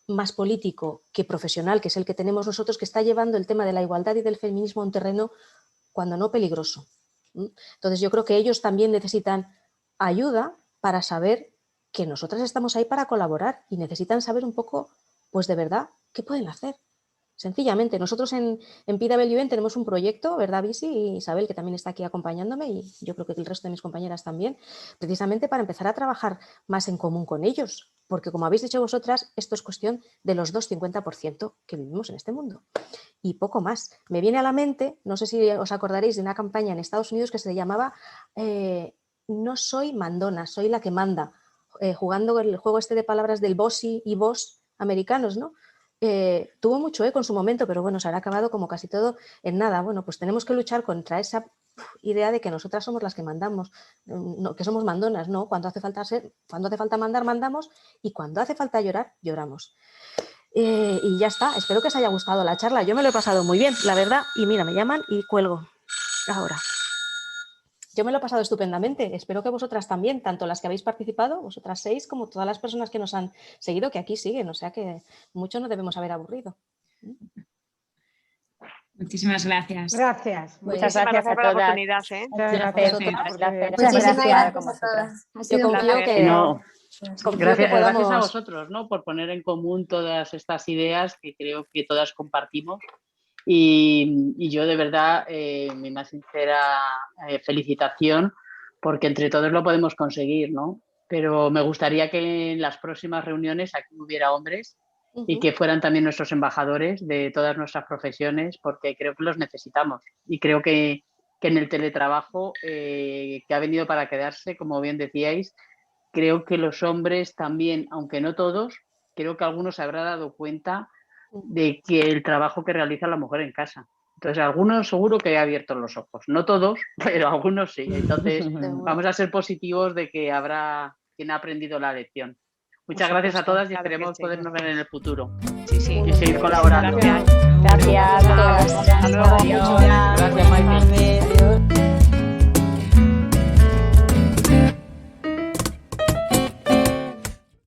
más político que profesional, que es el que tenemos nosotros, que está llevando el tema de la igualdad y del feminismo a un terreno cuando no peligroso. Entonces yo creo que ellos también necesitan ayuda para saber que nosotras estamos ahí para colaborar y necesitan saber un poco pues de verdad, ¿qué pueden hacer? Sencillamente, nosotros en PWN tenemos un proyecto, ¿verdad, Visi? Y Isabel, que también está aquí acompañándome, y yo creo que el resto de mis compañeras también, precisamente para empezar a trabajar más en común con ellos, porque como habéis dicho vosotras, esto es cuestión de los 2,50% que vivimos en este mundo. Y poco más. Me viene a la mente, no sé si os acordaréis de una campaña en Estados Unidos que se llamaba No soy mandona, soy la que manda, jugando el juego este de palabras del bossy y boss americanos, ¿no? Tuvo mucho eco en su momento, pero bueno, se habrá acabado como casi todo en nada. Bueno, pues tenemos que luchar contra esa idea de que nosotras somos las que mandamos, no, que somos mandonas, ¿no? Cuando hace falta mandar, mandamos, y cuando hace falta llorar, lloramos. Y ya está, espero que os haya gustado la charla. Yo me lo he pasado muy bien, la verdad, y mira, me llaman y cuelgo ahora. Yo me lo he pasado estupendamente, espero que vosotras también, tanto las que habéis participado, vosotras 6, como todas las personas que nos han seguido, que aquí siguen, o sea que mucho nos debemos haber aburrido. Muchísimas gracias. Gracias. Muchas Muchísimas gracias a por la todas. oportunidad. Muchas gracias. Muchísimas gracias a todas. Ha Yo sido un confío placer. que, No, confío que gracias podamos... a vosotros, ¿no? Por poner en común todas estas ideas que creo que todas compartimos. Y yo de verdad, mi más sincera felicitación, porque entre todos lo podemos conseguir, ¿no? Pero me gustaría que en las próximas reuniones aquí hubiera hombres y que fueran también nuestros embajadores de todas nuestras profesiones, porque creo que los necesitamos. Y creo que en el teletrabajo, que ha venido para quedarse, como bien decíais, creo que los hombres también, aunque no todos, creo que algunos se habrá dado cuenta de que el trabajo que realiza la mujer en casa. Entonces, algunos seguro que ha abierto los ojos. No todos, pero algunos sí. Entonces, vamos a ser positivos de que habrá quien ha aprendido la lección. Muchas gracias a todas y esperemos podernos ver en el futuro. Sí, sí. Y seguir colaborando. Gracias. Gracias.